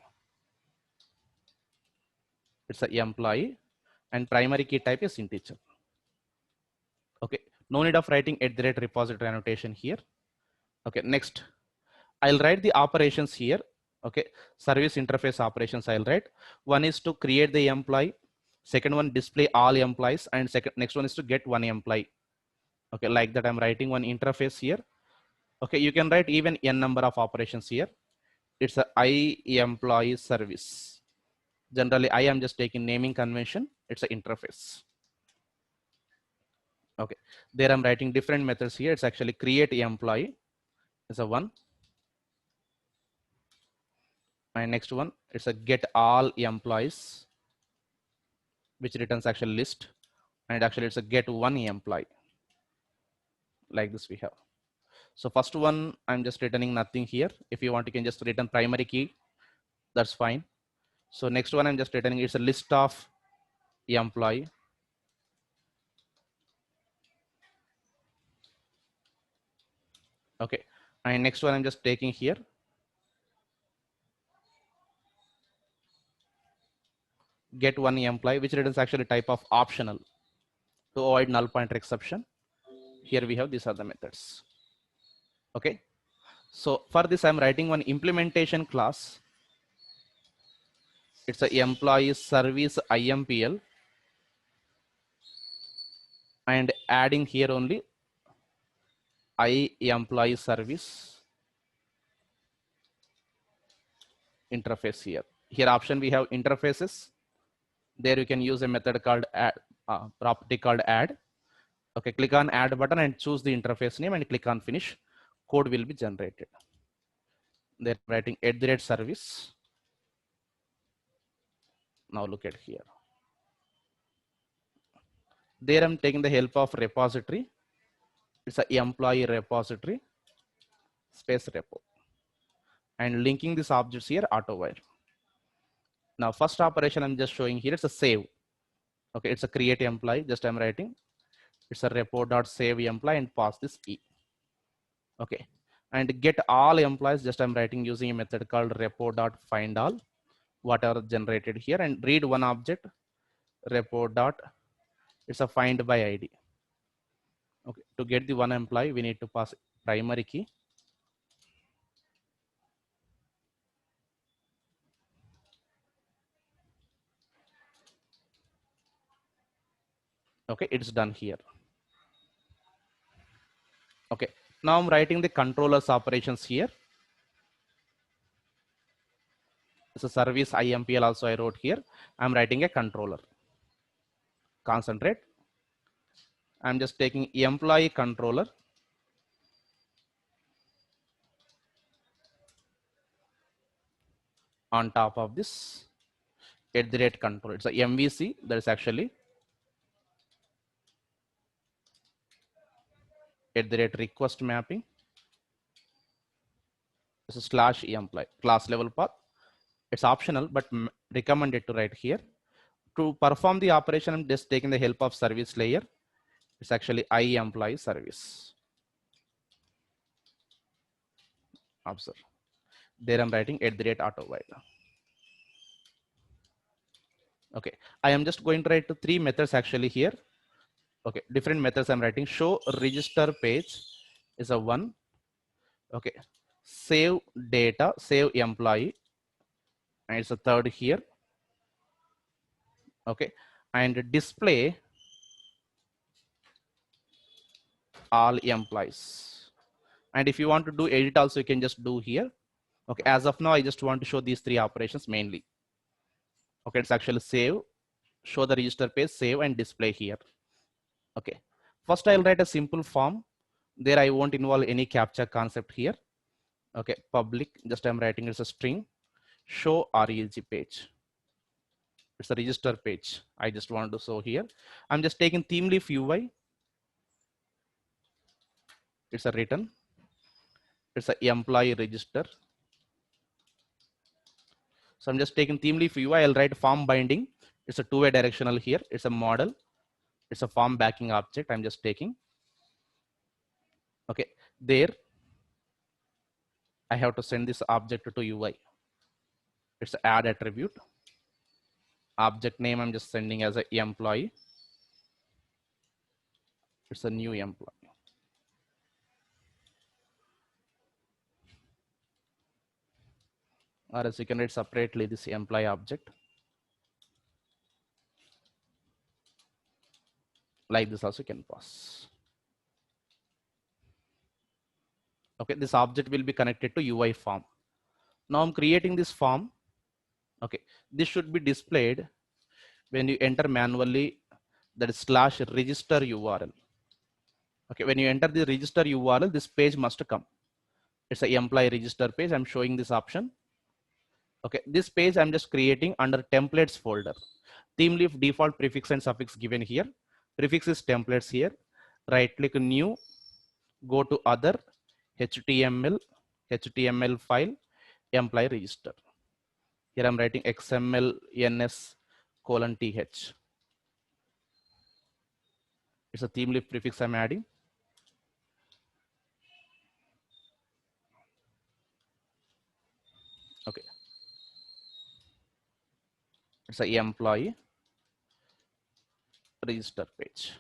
Speaker 1: It's a employee and primary key type is integer. Okay, no need of writing at the rate repository annotation here. Okay, next I'll write the operations here. Okay, service interface operations I'll write. One is to create the employee. Second one, display all employees, and next one is to get one employee. Okay, like that I'm writing one interface here. Okay, you can write even n number of operations here. It's a I employee service. Generally, I am just taking naming convention. It's an interface. Okay, there I'm writing different methods here. It's actually create employee. It's a one. And next one, it's a get all employees, which returns actually list. And actually it's a get one employee. Like this we have. So first one, I'm just returning nothing here. If you want, you can just return primary key. That's fine. So next one, I'm just returning, it's a list of employee. Okay. And next one, I'm just taking here. Get one employee, which returns actually type of optional to avoid null pointer exception. Here we have these are the methods. Okay. So for this, I'm writing one implementation class. It's a employee service IMPL and adding here only I employee service interface here. Here option we have interfaces. There you can use a method called add, property called add. Okay, click on add button and choose the interface name and click on finish. Code will be generated. They're writing at the rate service. Now look at here. There I'm taking the help of repository. It's a employee repository space repo and linking these objects here AutoWire. Now first operation I'm just showing here, it's a save. Okay, it's a create employee, just I'm writing. It's a repo.save employee and pass this E. Okay, and get all employees, just I'm writing using a method called repo.findAll, whatever generated here, and read one object, repo dot, it's a find by ID. Okay, to get the one employee, we need to pass primary key. Okay, it's done here. Okay, now I'm writing the controllers operations here. It's a service IMPL also I wrote here. I'm writing a controller. Concentrate. I'm just taking employee controller. On top of this at the rate control. It's a MVC that is actually @request mapping. This is slash employee class level path. It's optional, but recommended to write here. To perform the operation, I'm just taking the help of service layer. It's actually employee service. Observe. There I'm writing @autovile. Okay, I am just going to write 3 methods actually here. Okay, different methods I'm writing. Show register page is a one. Okay, save data, save employee, and it's a third here. Okay, and display all employees. And if you want to do edit also, you can just do here. Okay, as of now, I just want to show these 3 operations mainly. Okay, it's actually save, show the register page, save, and display here. Okay, first I'll write a simple form. There I won't involve any captcha concept here. Okay, public, just I'm writing it's a string, show reg page. It's a register page. I just want to show here. I'm just taking theme leaf UI. It's a return. It's a employee register. So I'm just taking theme leaf UI. I'll write form binding. It's a two-way directional here. It's a model. It's a form backing object. I'm just taking. Okay, there I have to send this object to UI. It's a add attribute. Object name I'm just sending as a employee. It's a new employee. Or else you can write separately this employee object. Like this also can pass. Okay, this object will be connected to UI form. Now I'm creating this form. Okay, this should be displayed when you enter manually, that is slash register URL. Okay, when you enter the register URL, this page must come. It's a employee register page. I'm showing this option. Okay, this page I'm just creating under templates folder. Theme leaf default prefix and suffix given here. Prefix is templates here. Right click new, go to other, HTML file, employee register. Here I'm writing XML ns:/th. It's a theme leaf prefix I'm adding. Okay. It's a employee register page.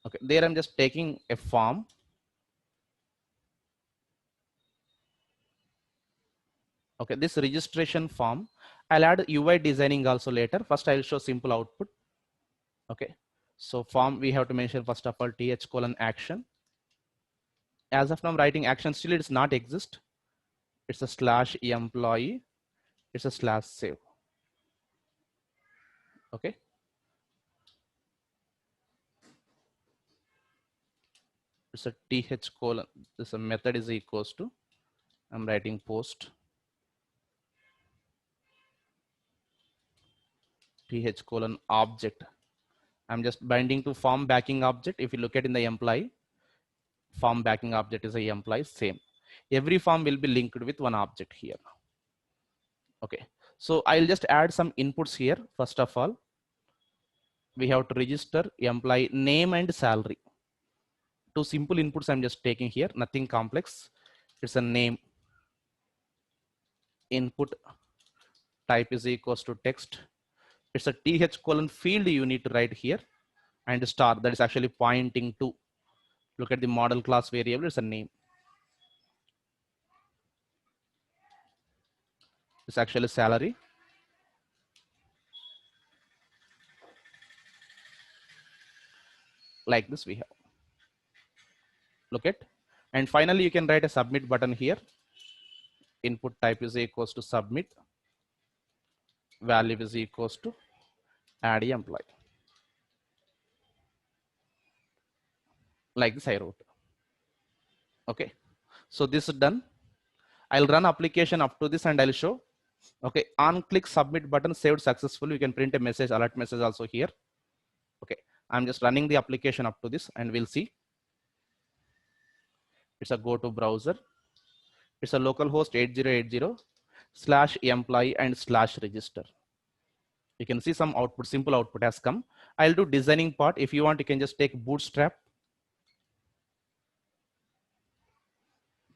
Speaker 1: Okay, there I'm just taking a form. Okay, this registration form, I'll add UI designing also later. First I'll show simple output. Okay, so form we have to mention first of all th:\action. As of now I'm writing action, still it's not exist. It's a slash employee, it's a slash save. Okay. It's a th:, this a method is equals to, I'm writing post th:\object. I'm just binding to form backing object. If you look at in the employee, form backing object is a employee, same. Every form will be linked with one object here. Okay, so I'll just add some inputs here. First of all, we have to register employee name and salary. Two simple inputs I'm just taking here, nothing complex. It's a name. Input type is equals to text. It's a th: field you need to write here, and star that is actually pointing to. Look at the model class variable, it's a name. It's actually salary. Like this we have. Look at, and finally you can write a submit button here. Input type is equals to submit. Value is equals to add employee. Like this I wrote. Okay, so this is done. I'll run application up to this and I'll show. Okay, on click submit button saved successfully. You can print a message, alert message also here. Okay, I'm just running the application up to this and we'll see. It's a go to browser. It's a localhost 8080/employee and /register. You can see some output, simple output has come. I'll do designing part. If you want, you can just take Bootstrap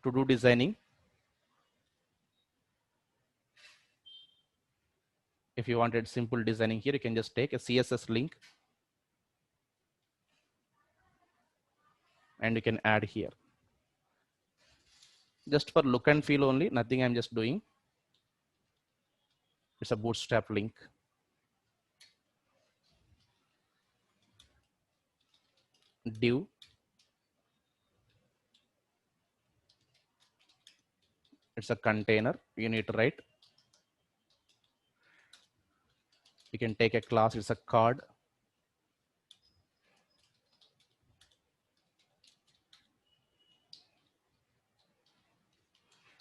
Speaker 1: to do designing. If you wanted simple designing here, you can just take a CSS link and you can add here. Just for look and feel only, nothing I'm just doing. It's a Bootstrap link. Div. It's a container. You need to write. You can take a class. It's a card.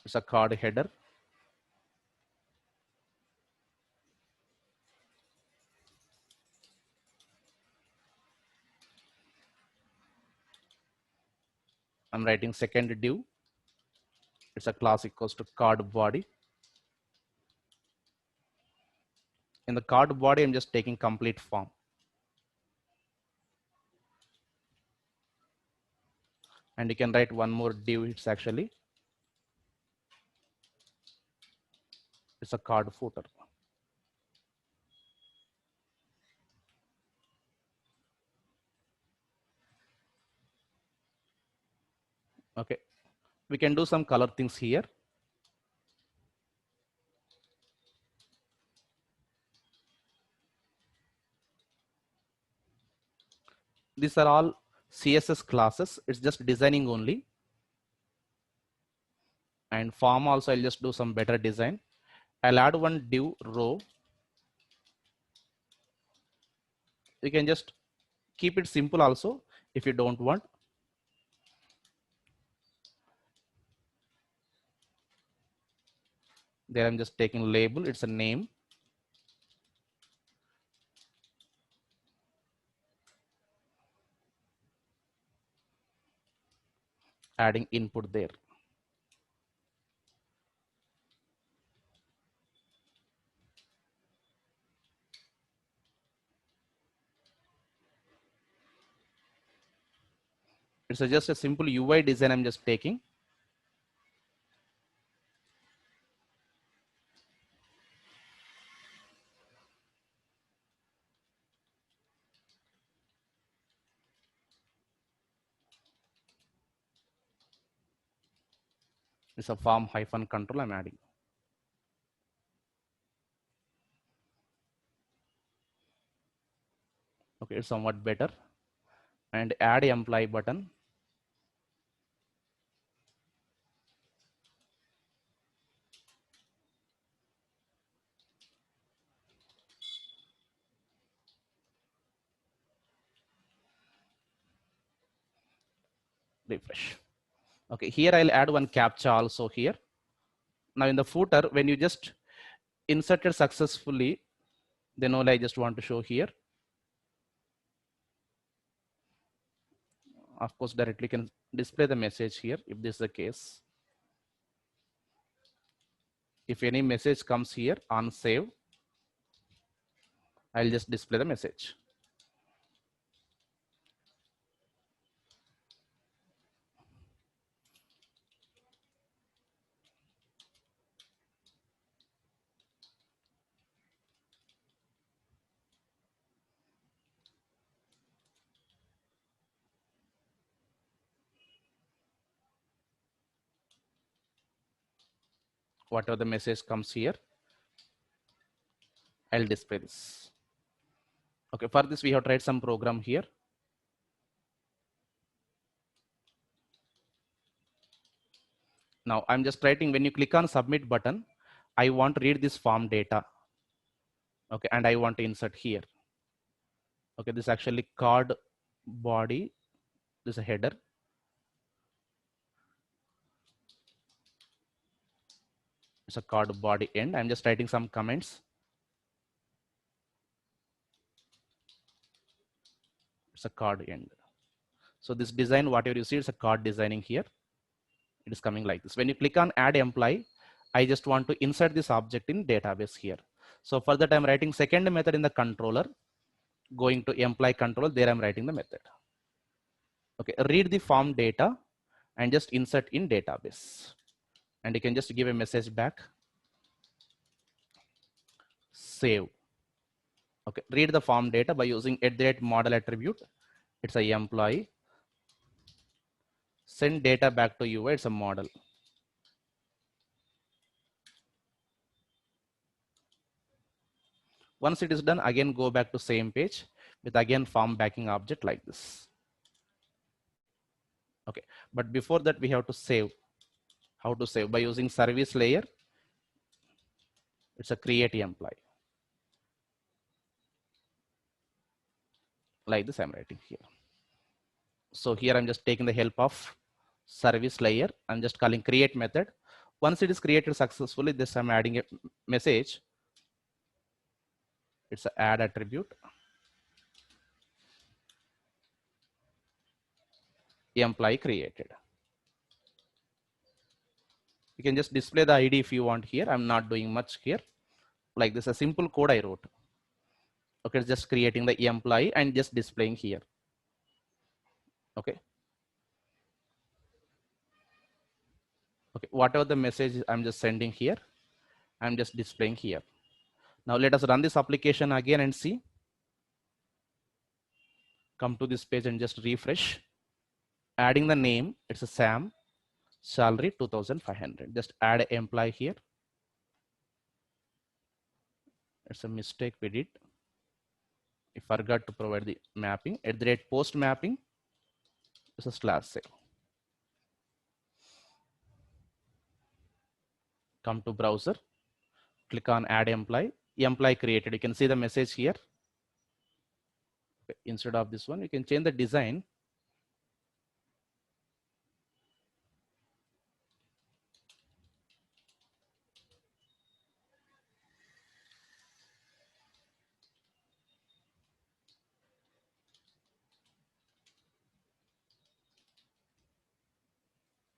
Speaker 1: It's a card header. I'm writing second div. It's a class equals to card body. In the card body, I'm just taking complete form. And you can write one more div. It's actually, it's a card footer. Okay. We can do some color things here. These are all CSS classes. It's just designing only. And form also, I'll just do some better design. I'll add one div row. You can just keep it simple also if you don't want. There I'm just taking label. It's a name. Adding input there. It's just a simple UI design I'm just taking. It's a form hyphen control I'm adding. Okay, it's somewhat better. And add employee button. Refresh. Okay, here I'll add one captcha also here. Now in the footer, when you just inserted successfully, then all I just want to show here. Of course, directly can display the message here if this is the case. If any message comes here on save, I'll just display the message. Whatever the message comes here, I'll display this. Okay, for this we have tried some program here. Now I'm just writing, when you click on submit button, I want to read this form data. Okay, and I want to insert here. Okay, this is actually card body. This is a header. It's a card body end. I'm just writing some comments. It's a card end. So this design, whatever you see, it's a card designing here. It is coming like this. When you click on add employee, I just want to insert this object in database here. So for that, I'm writing second method in the controller, going to employee control, there I'm writing the method. Okay, read the form data and just insert in database. And you can just give a message back, save. Okay, read the form data by using @model attribute. It's a employee. Send data back to UI, it's a model. Once it is done, again go back to same page with again form backing object like this. Okay, but before that we have to save. How to save? By using service layer. It's a create employee. Like this I'm writing here. So here I'm just taking the help of service layer. I'm just calling create method. Once it is created successfully, this I'm adding a message. It's a add attribute. Employee created. You can just display the ID if you want here. I'm not doing much here. Like this, a simple code I wrote. Okay, it's just creating the employee and just displaying here. Okay. Okay, whatever the message I'm just sending here, I'm just displaying here. Now let us run this application again and see. Come to this page and just refresh. Adding the name, it's a Sam, salary 2,500. Just add employee here. It's a mistake we did. I forgot to provide the mapping. @post mapping is a /save. Come to browser, click on add employee. Employee created. You can see the message here. Instead of this one, you can change the design.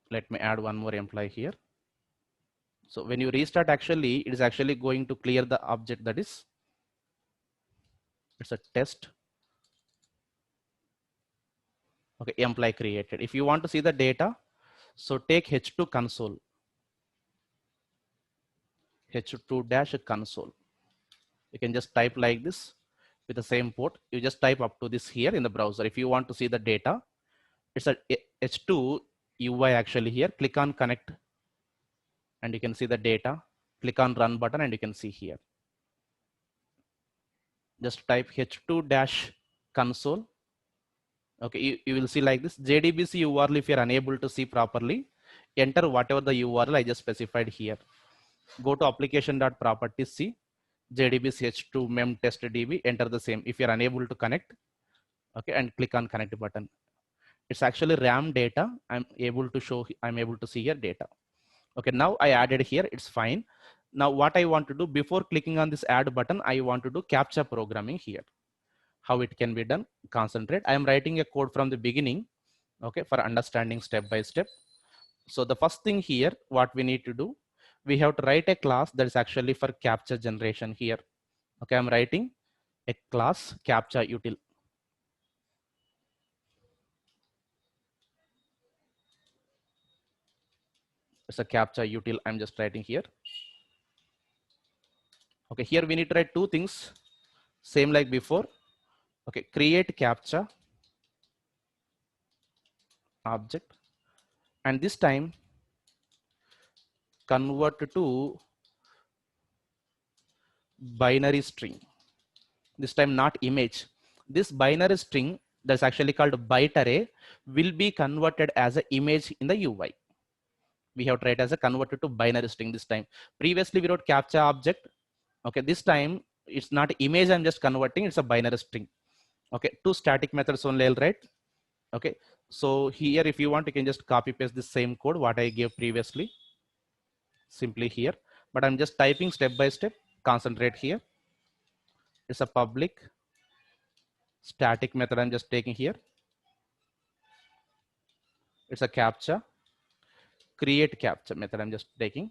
Speaker 1: Let me add one more employee here. So when you restart, actually, it is actually going to clear the object that is, it's a test. Okay, employee created. If you want to see the data, so take H2 console, H2 console. You can just type like this with the same port. You just type up to this here in the browser. If you want to see the data, it's a H2 UI actually here. Click on connect and you can see the data. Click on run button and you can see here. Just type H2 console. Okay, you will see like this JDBC URL. If you're unable to see properly, enter whatever the URL I just specified here. Go to application.properties, see JDBC H2 mem test DB, enter the same. If you're unable to connect, okay, and click on connect button. It's actually RAM data. I'm able to see here data. Okay, now I added here, it's fine. Now what I want to do before clicking on this add button, I want to do CAPTCHA programming here. How it can be done, concentrate. I am writing a code from the beginning, okay, for understanding step by step. So the first thing here, what we need to do, we have to write a class that is actually for CAPTCHA generation here. Okay, I'm writing a class CAPTCHA util. It's a CAPTCHA util I'm just writing here. Okay, here we need to write two things, same like before. Okay, create CAPTCHA object, and this time convert to binary string. This time not image. This binary string that's actually called byte array will be converted as an image in the UI. We have tried as a converted to binary string this time. Previously we wrote CAPTCHA object. Okay, this time it's not image, I'm just converting, it's a binary string. Okay, two static methods only I'll write. Okay, so here if you want, you can just copy paste the same code what I gave previously, simply here, but I'm just typing step by step. Concentrate here. It's a public static method I'm just taking here. It's a CAPTCHA. create captcha method I'm just taking.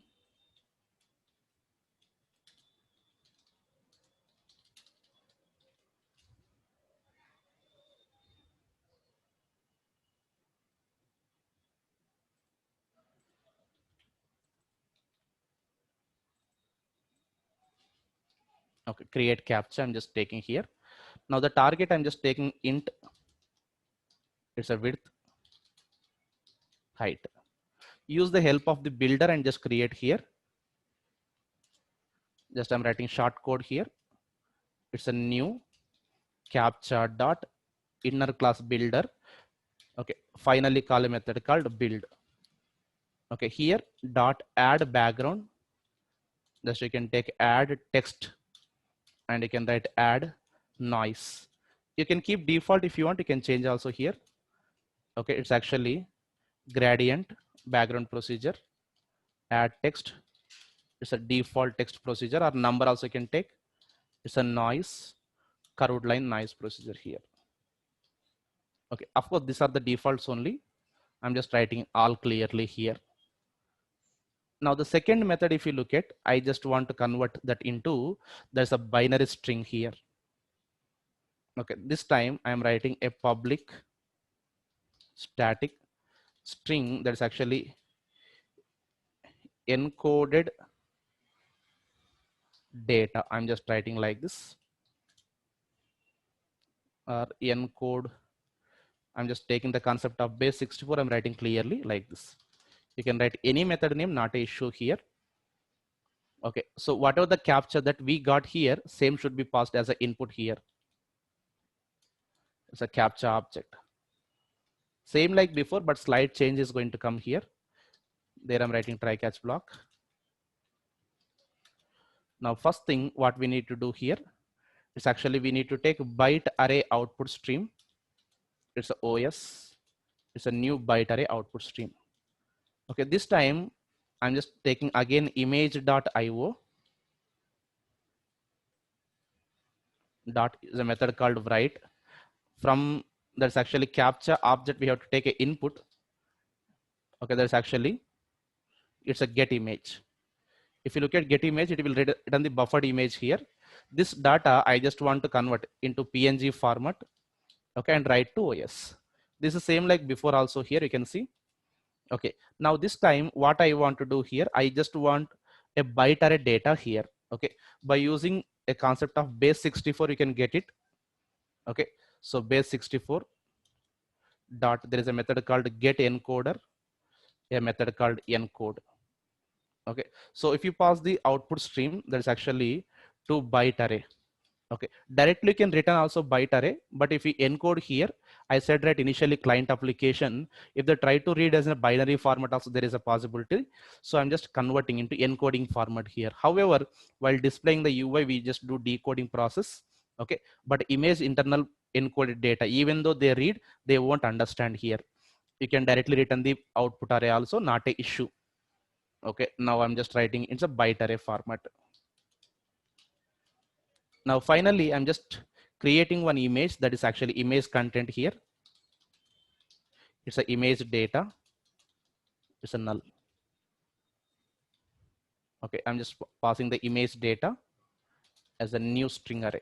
Speaker 1: Okay, create captcha I'm just taking here. Now the target I'm just taking int, it's a width, height. Use the help of the builder and just create here. Just I'm writing short code here. It's a new captcha dot inner class builder. Okay, finally call a method called build. Okay, here dot add background. Just you can take add text and you can write add noise. You can keep default if you want. You can change also here. Okay, it's actually gradient background procedure. Add text. It's a default text procedure, or number also you can take. It's a noise curved line noise procedure here. Okay, of course these are the defaults only. I'm just writing all clearly here. Now the second method, if you look at, I just want to convert that into, there's a binary string here. Okay, this time I'm writing a public static string that's actually encoded data. I'm just writing like this, or encode. I'm just taking the concept of base 64. I'm writing clearly like this. You can write any method name, not a issue here. Okay, so whatever the captcha that we got here, same should be passed as an input here. It's a captcha object. Same like before, but slight change is going to come here. There I'm writing try catch block. Now first thing what we need to do here is actually we need to take byte array output stream. It's a OS. It's a new byte array output stream. Okay, this time I'm just taking again image.io dot is a method called write. From that's actually captcha object, we have to take a input. Okay, that's actually it's a get image. If you look at get image, it will return the buffered image here. This data I just want to convert into PNG format. Okay, and write to OS. This is same like before also here you can see. Okay, now this time what I want to do here, I just want a byte array data here. Okay, by using a concept of base 64 you can get it. Okay, so base 64 dot, there is a method called get encoder, a method called encode. Okay, so if you pass the output stream, there's actually 2 byte array. Okay, directly you can return also byte array, but if we encode here, I said that initially client application, if they try to read as a binary format also there is a possibility. So I'm just converting into encoding format here. However, while displaying the UI, we just do decoding process. Okay, but image internal encoded data, even though they read, they won't understand here. You can directly return the output array also, not a issue. Okay, now I'm just writing it's a byte array format. Now finally I'm just creating one image that is actually image content here. It's a image data, it's a null. Okay, I'm just passing the image data as a new string array.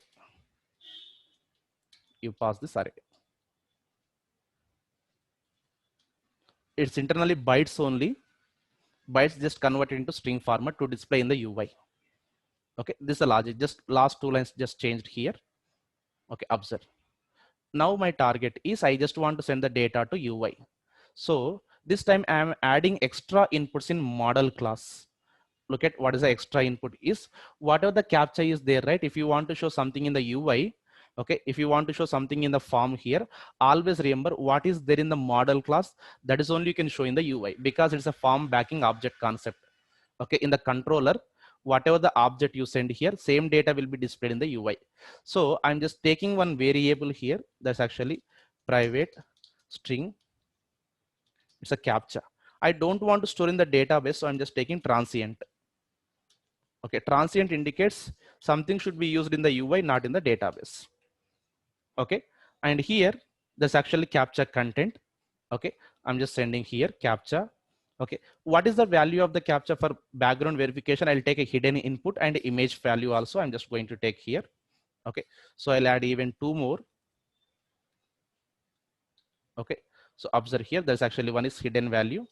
Speaker 1: You pass this array. It's internally bytes only. Bytes just converted into string format to display in the UI. Okay, this is the logic. Just last 2 lines just changed here. Okay, observe. Now my target is I just want to send the data to UI. So this time I am adding extra inputs in model class. Look at what is the extra input is whatever the captcha is there, right? If you want to show something in the UI, okay, if you want to show something in the form here, always remember what is there in the model class, that is only you can show in the UI, because it's a form backing object concept. Okay, in the controller, whatever the object you send here, same data will be displayed in the UI. So I'm just taking one variable here that's actually private string. It's a captcha. I don't want to store in the database, so I'm just taking transient. Okay, transient indicates something should be used in the UI, not in the database. Okay, and here there's actually captcha content. Okay, I'm just sending here captcha. Okay, what is the value of the captcha for background verification? I'll take a hidden input and image value also. I'm just going to take here. Okay, so I'll add even two more. Okay, so observe here, there's actually one is hidden value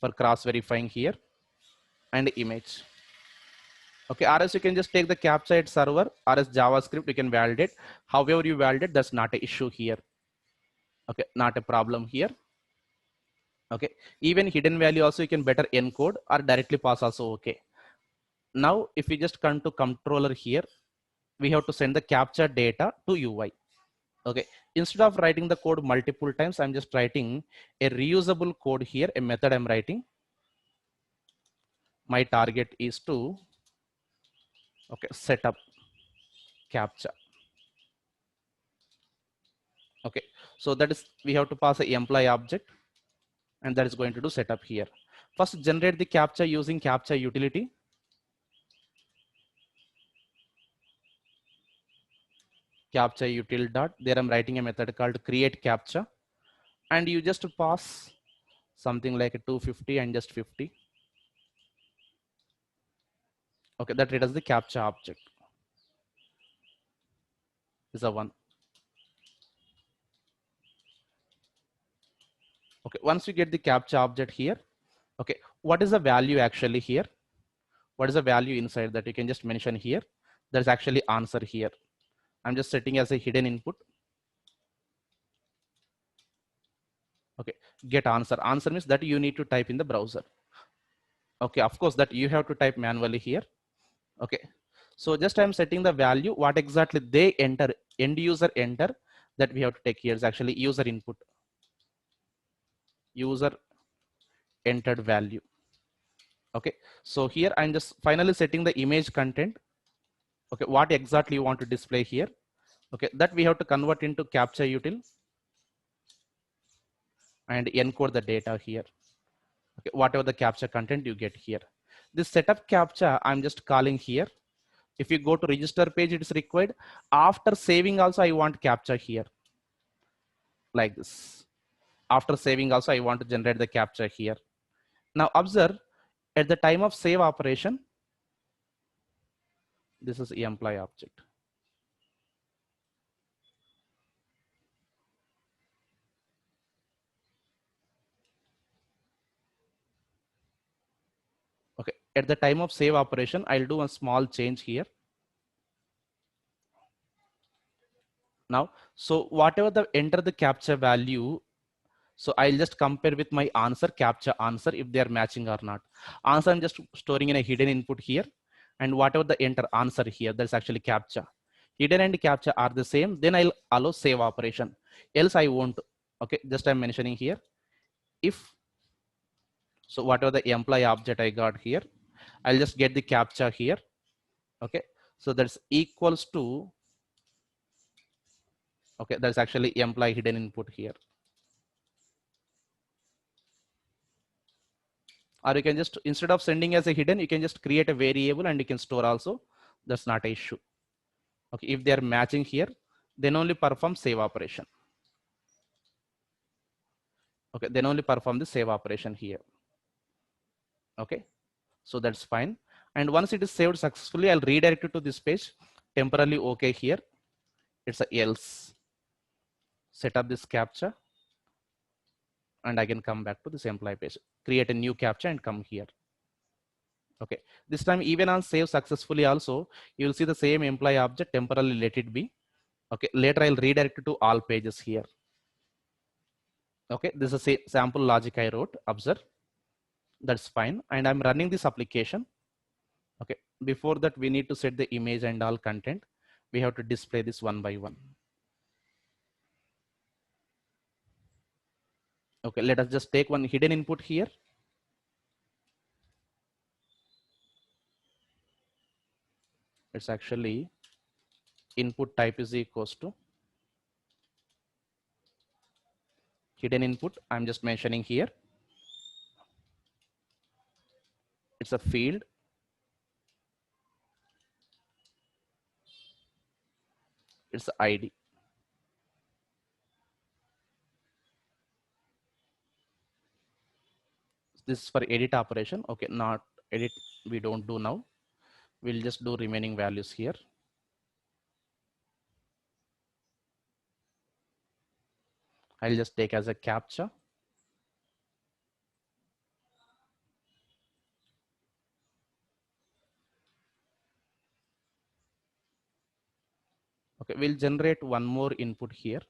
Speaker 1: for cross verifying here and image. Okay, or else you can just take the captcha at server or as JavaScript, you can validate. However you validate, that's not an issue here. Okay, not a problem here. Okay, even hidden value also you can better encode or directly pass also. Okay, now if we just come to controller here, we have to send the captcha data to UI. Okay, instead of writing the code multiple times, I'm just writing a reusable code here, a method I'm writing. My target is to, okay, set up captcha. Okay, so that is, we have to pass a employee object, and that is going to do setup here. First generate the captcha using captcha utility. Captcha util dot, there I'm writing a method called create captcha, and you just pass something like a 250 and just 50. Okay, that returns the captcha object is a one. Okay, once you get the captcha object here, okay, what is the value actually here? What is the value inside that? You can just mention here. There's actually answer here. I'm just setting as a hidden input. Okay, get answer. Answer means that you need to type in the browser. Okay, of course that you have to type manually here. Okay, so just I'm setting the value, what exactly they enter, end user enter, that we have to take here is actually user input. User entered value. Okay, so here I'm just finally setting the image content. Okay, what exactly you want to display here? Okay, that we have to convert into captcha util and encode the data here. Okay, whatever the captcha content you get here. This setup captcha I'm just calling here. If you go to register page, it is required. After saving also, I want captcha here like this. After saving also, I want to generate the captcha here. Now observe, at the time of save operation, this is employee object. Okay, at the time of save operation, I'll do a small change here. Now, so whatever the enter the captcha value, so I'll just compare with my answer, captcha answer, if they are matching or not. Answer I'm just storing in a hidden input here, and whatever the enter answer here, that's actually captcha. Hidden and captcha are the same, then I'll allow save operation. Else I won't. Okay, just I'm mentioning here. If so, whatever the employee object I got here, I'll just get the captcha here. Okay, so that's equals to, okay, that's actually employee hidden input here. Or you can just, instead of sending as a hidden, you can just create a variable and you can store also. That's not an issue. Okay, if they are matching here, then only perform save operation. Okay, then only perform the save operation here. Okay, so that's fine. And once it is saved successfully, I'll redirect it to this page. Temporarily okay here. It's a else. Set up this captcha, and I can come back to this employee page. Create a new captcha and come here. Okay, this time even on save successfully also, you will see the same employee object, temporarily let it be. Okay, later I'll redirect it to all pages here. Okay, this is a sample logic I wrote, observe. That's fine, and I'm running this application. Okay, before that we need to set the image and all content. We have to display this one by one. Okay, let us just take one hidden input here. It's actually input type is equals to hidden input. I'm just mentioning here. It's a field. It's ID. this is for edit operation. Okay, not edit, we don't do now. We'll just do remaining values here. I'll just take as a captcha. Okay, we'll generate one more input here.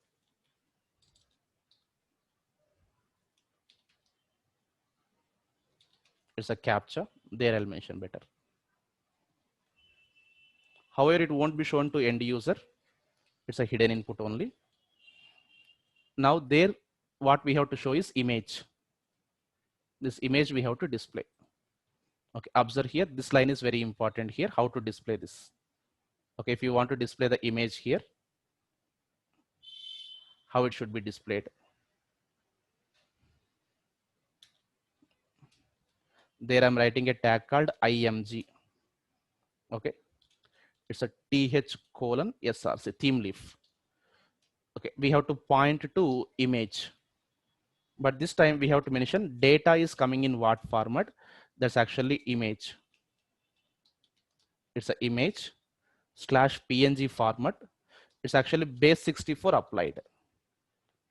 Speaker 1: It's a captcha. There I'll mention better. However, it won't be shown to end user. It's a hidden input only. Now there, what we have to show is image. This image we have to display. Okay, observe here, this line is very important here, how to display this. Okay, if you want to display the image here, how it should be displayed. There I'm writing a tag called img. Okay, it's a th:/src, theme leaf. Okay, we have to point to image, but this time we have to mention data is coming in what format. That's actually image. It's an image / png format. It's actually base64 applied.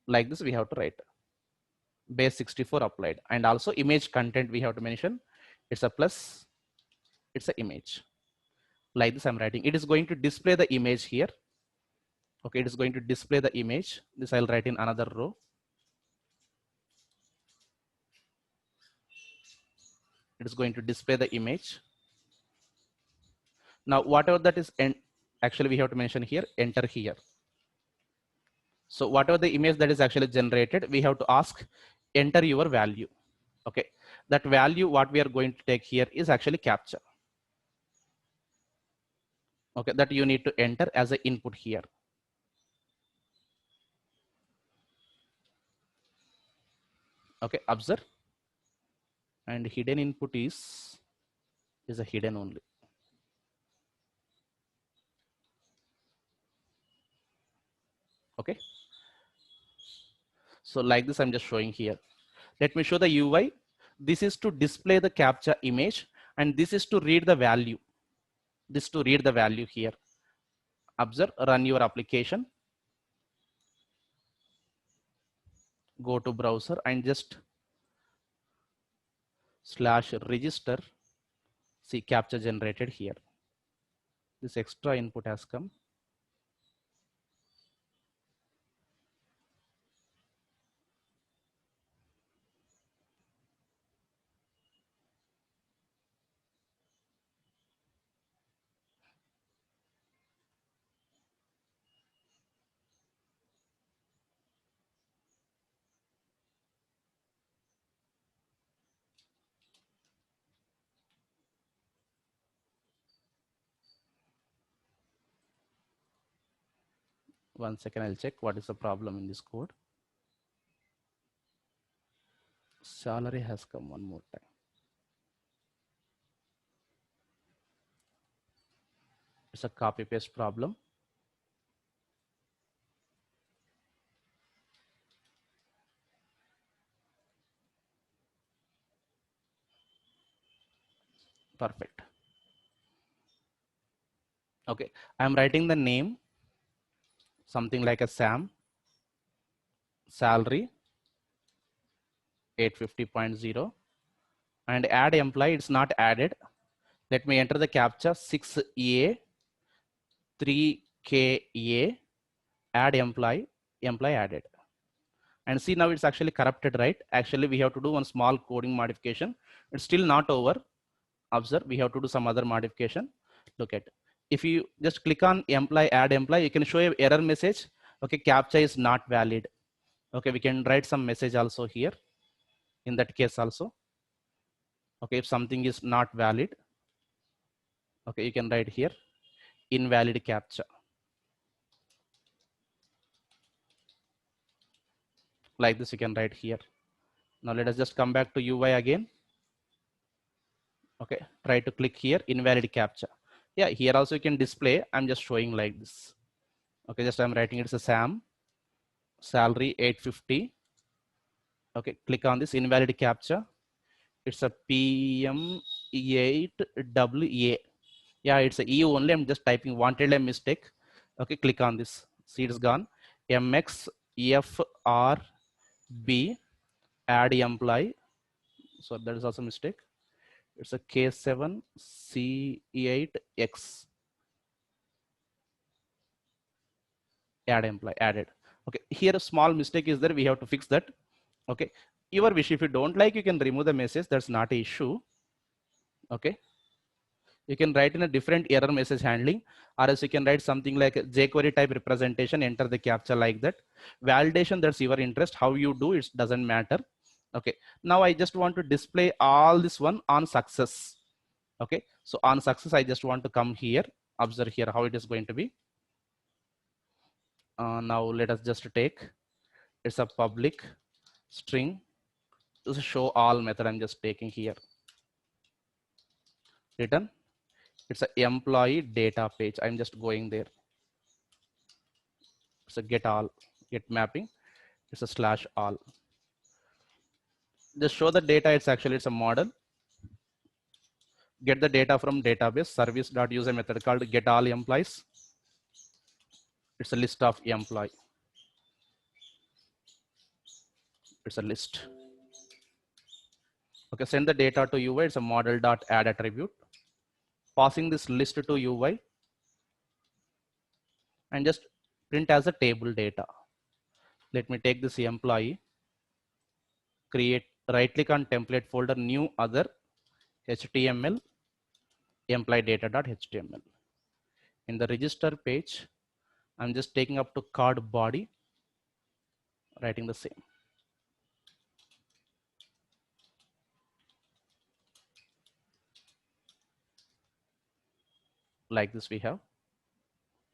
Speaker 1: Like this we have to write base64 applied, and also image content we have to mention. It's a plus, it's an image. Like this I'm writing. It is going to display the image here. Okay, it is going to display the image. This I'll write in another row. It is going to display the image. Now whatever that is, actually we have to mention here, enter here. So whatever the image that is actually generated, we have to ask enter your value. Okay, that value what we are going to take here is actually captcha. Okay, that you need to enter as an input here. Okay, observe, and hidden input is a hidden only. Okay, so like this I'm just showing here. Let me show the UI. This is to display the captcha image, and this is to read the value. This to read the value here. Observe, run your application. Go to browser and just /register. See captcha generated here. This extra input has come. One second, I'll check what is the problem in this code. Salary has come one more time. It's a copy paste problem. Perfect. Okay, I'm writing the name, something like a Sam, salary 850.0, and add employee, it's not added. Let me enter the captcha 6A 3KA, add employee, employee added. And see, now it's actually corrupted, right? Actually we have to do one small coding modification. It's still not over. Observe, we have to do some other modification. Look at, if you just click on employee, add employee, you can show an error message. Okay, captcha is not valid. Okay, we can write some message also here in that case also. Okay, if something is not valid, okay, you can write here invalid captcha. Like this you can write here. Now let us just come back to UI again. Okay, try to click here, invalid captcha. Yeah, here also you can display. I'm just showing like this. Okay, just I'm writing it's a Sam, salary 850. Okay, click on this invalid captcha. It's a PM8WA. Yeah, it's a EU only. I'm just typing, wanted a mistake. Okay, click on this. See, it's gone. MXFRB, add employee. So that is also mistake. It's a K7C8X, add employee, added. Okay, here a small mistake is there. We have to fix that. Okay, your wish. If you don't like, you can remove the message. That's not an issue. Okay, you can write in a different error message handling, or else you can write something like jQuery type representation, enter the captcha like that. Validation, that's your interest. How you do it doesn't matter. Okay, now I just want to display all this one on success. Okay, so on success, I just want to come here, observe here how it is going to be. Now let us just take, it's a public string. This is show all method. I'm just taking here, return. It's a employee data page. I'm just going there. It's a get all, get mapping. It's a slash all. Just show the data. It's a model. Get the data from database service.use a method called get all employees. It's a list of employee. It's a list. Okay, send the data to UI. It's a model.add attribute. Passing this list to UI and just print as a table data. Let me take this employee, create, right click on template folder, new other HTML, employee data.html. In the register page, I'm just taking up to card body, writing the same. Like this we have,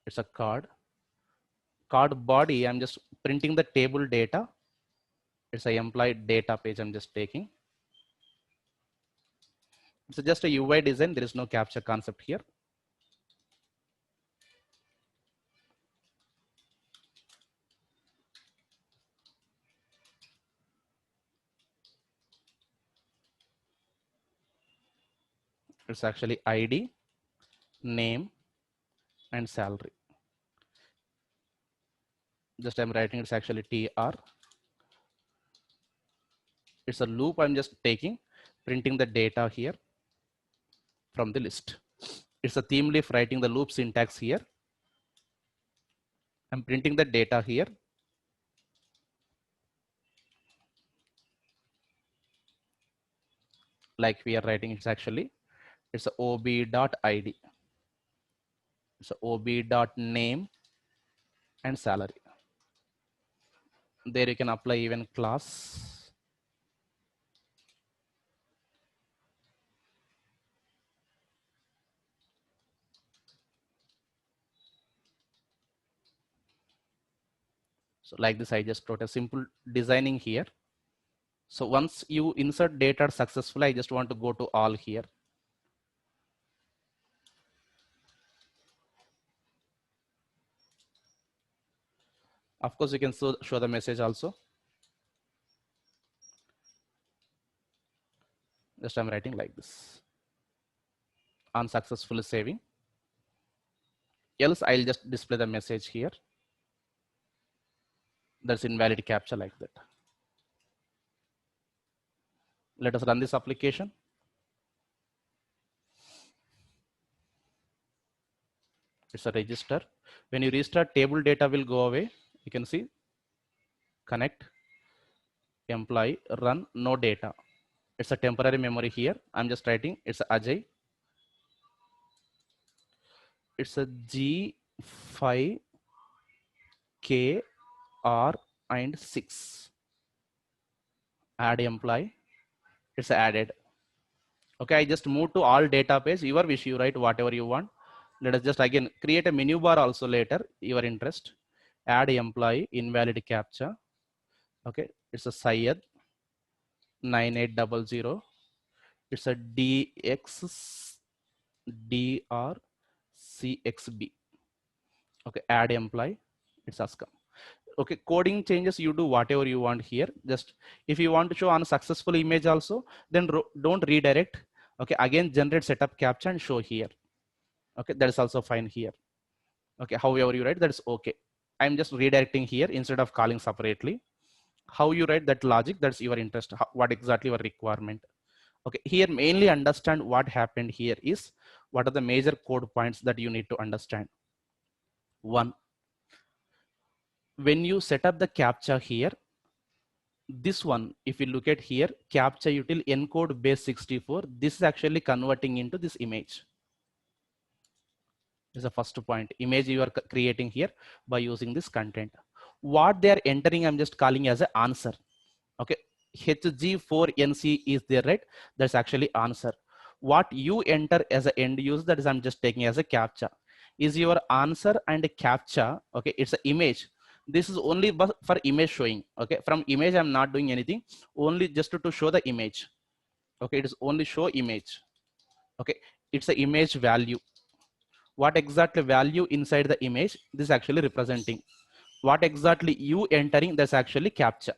Speaker 1: it's a card body. I'm just printing the table data. It's a employee data page. I'm just taking. It's just a UI design. There is no capture concept here. It's actually ID, name, and salary. Just I'm writing, it's actually TR. It's a loop. I'm just taking, printing the data here from the list. It's a theme leaf, writing the loop syntax here. I'm printing the data here. Like we are writing, it's a ob.id. It's a ob.name and salary. There you can apply even class. So like this, I just wrote a simple designing here. So once you insert data successfully, I just want to go to all here. Of course, you can show the message also. Just I'm writing like this. Unsuccessfully saving. Else I'll just display the message here. That's invalid captcha like that. Let us run this application. It's a register. When you restart, table data will go away. You can see connect, employee, run, no data. It's a temporary memory here. I'm just writing, it's a Ajay. It's a G5 K R and 6. Add employee. It's added. Okay, I just move to all data page. Your wish, you write whatever you want. Let us just again create a menu bar also later, your interest. Add employee, invalid captcha. Okay, it's a Syed 9800. It's a DXDRCXB. Okay, add employee. It's ASCII. Okay, coding changes, you do whatever you want here. Just if you want to show on a successful image also, then don't redirect. Okay, again generate setup captcha and show here. Okay, that is also fine here. Okay, however you write, that's okay. I'm just redirecting here instead of calling separately. How you write that logic, that's your interest. What exactly your requirement. Okay, here mainly understand what happened here is what are the major code points that you need to understand. One, when you set up the captcha here, this one, if you look at here, captcha util encode base 64, this is actually converting into this image. This is the first point, image you are creating here by using this content. What they are entering, I'm just calling as an answer. Okay, HG4NC is there, right? That's actually answer. What you enter as an end user, that is I'm just taking as a captcha, is your answer and a captcha. Okay, it's an image. This is only for image showing. Okay, from image I'm not doing anything, only just to show the image. Okay, it is only show image. Okay, it's the image value. What exactly value inside the image this is actually representing. What exactly you entering, that's actually captcha.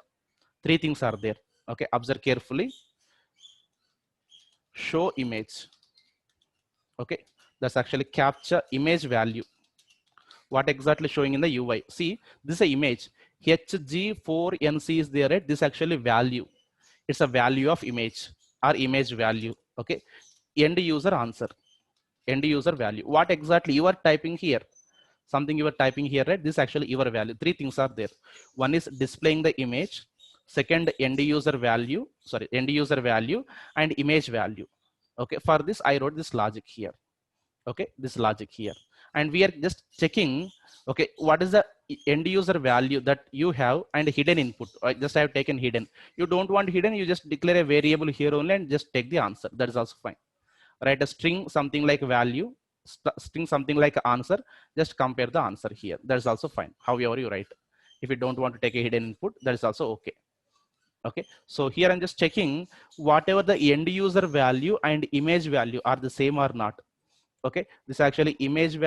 Speaker 1: Three things are there. Okay, observe carefully. Show image. Okay, that's actually captcha image value. What exactly showing in the UI? See, this is an image. HG4NC is there, right? This actually value. It's a value of image or image value. Okay, end user answer, end user value. What exactly you are typing here? Something you are typing here, right? This actually your value. Three things are there. One is displaying the image. Second, end user value. Sorry, end user value and image value. Okay, for this I wrote this logic here. Okay, this logic here, and we are just checking. Okay, what is the end user value that you have and hidden input. Just I have taken hidden. You don't want hidden, you just declare a variable here only and just take the answer. That is also fine. Write a string something like value, string something like answer, just compare the answer here. That is also fine, however you write. If you don't want to take a hidden input, that is also okay. Okay, so here I'm just checking whatever the end user value and image value are the same or not. Okay, this actually image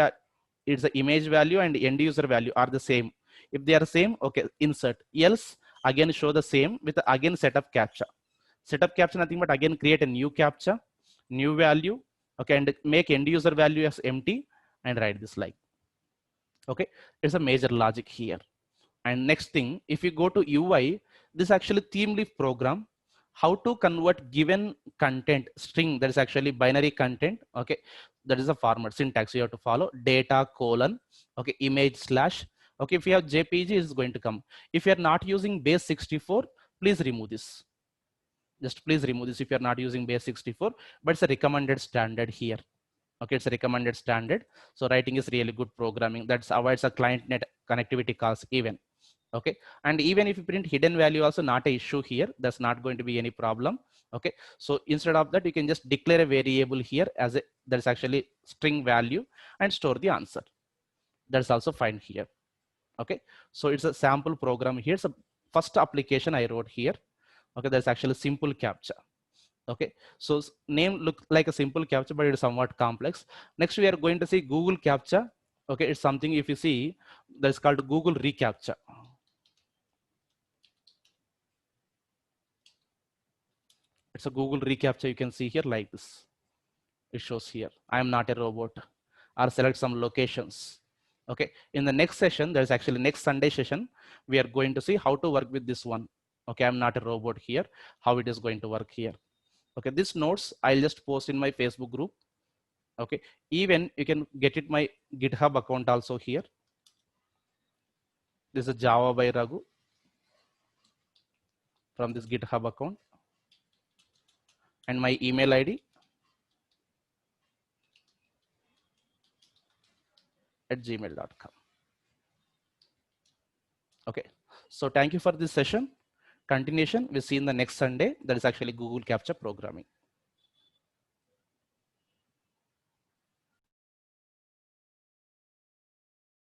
Speaker 1: it's the image value and end user value are the same. If they are same, okay, insert. Else again show the same with again setup captcha. Setup captcha nothing but again create a new captcha, new value. Okay, and make end user value as empty and write this like. Okay, it's a major logic here. And next thing, if you go to UI, this actually theme leaf program, how to convert given content string, that is actually binary content. Okay, that is a format syntax you have to follow. Data colon, okay, image slash. Okay, if you have JPG, it's going to come. If you are not using base 64, please remove this. Just please remove this if you are not using base 64, but it's a recommended standard here. Okay, it's a recommended standard. So writing is really good programming. That avoids a client net connectivity calls even. Okay, and even if you print hidden value also not a issue here, that's not going to be any problem. Okay, so instead of that you can just declare a variable here as a that's actually string value and store the answer. That's also fine here. Okay, so it's a sample program. Here's a first application I wrote here. Okay, that's actually simple captcha. Okay, so name looks like a simple captcha, but it is somewhat complex. Next we are going to see Google captcha. Okay, it's something if you see that's called Google reCAPTCHA. It's a Google reCAPTCHA. You can see here like this. It shows here, I am not a robot, or select some locations. Okay, in the next session, there's actually next Sunday session, we are going to see how to work with this one. Okay, I'm not a robot here, how it is going to work here. Okay, this notes I'll just post in my Facebook group. Okay, even you can get it my GitHub account also here. This is Java by Raghu from this GitHub account, and my email ID @gmail.com. Okay, so thank you for this session. Continuation we see in the next Sunday, that is actually Google captcha programming.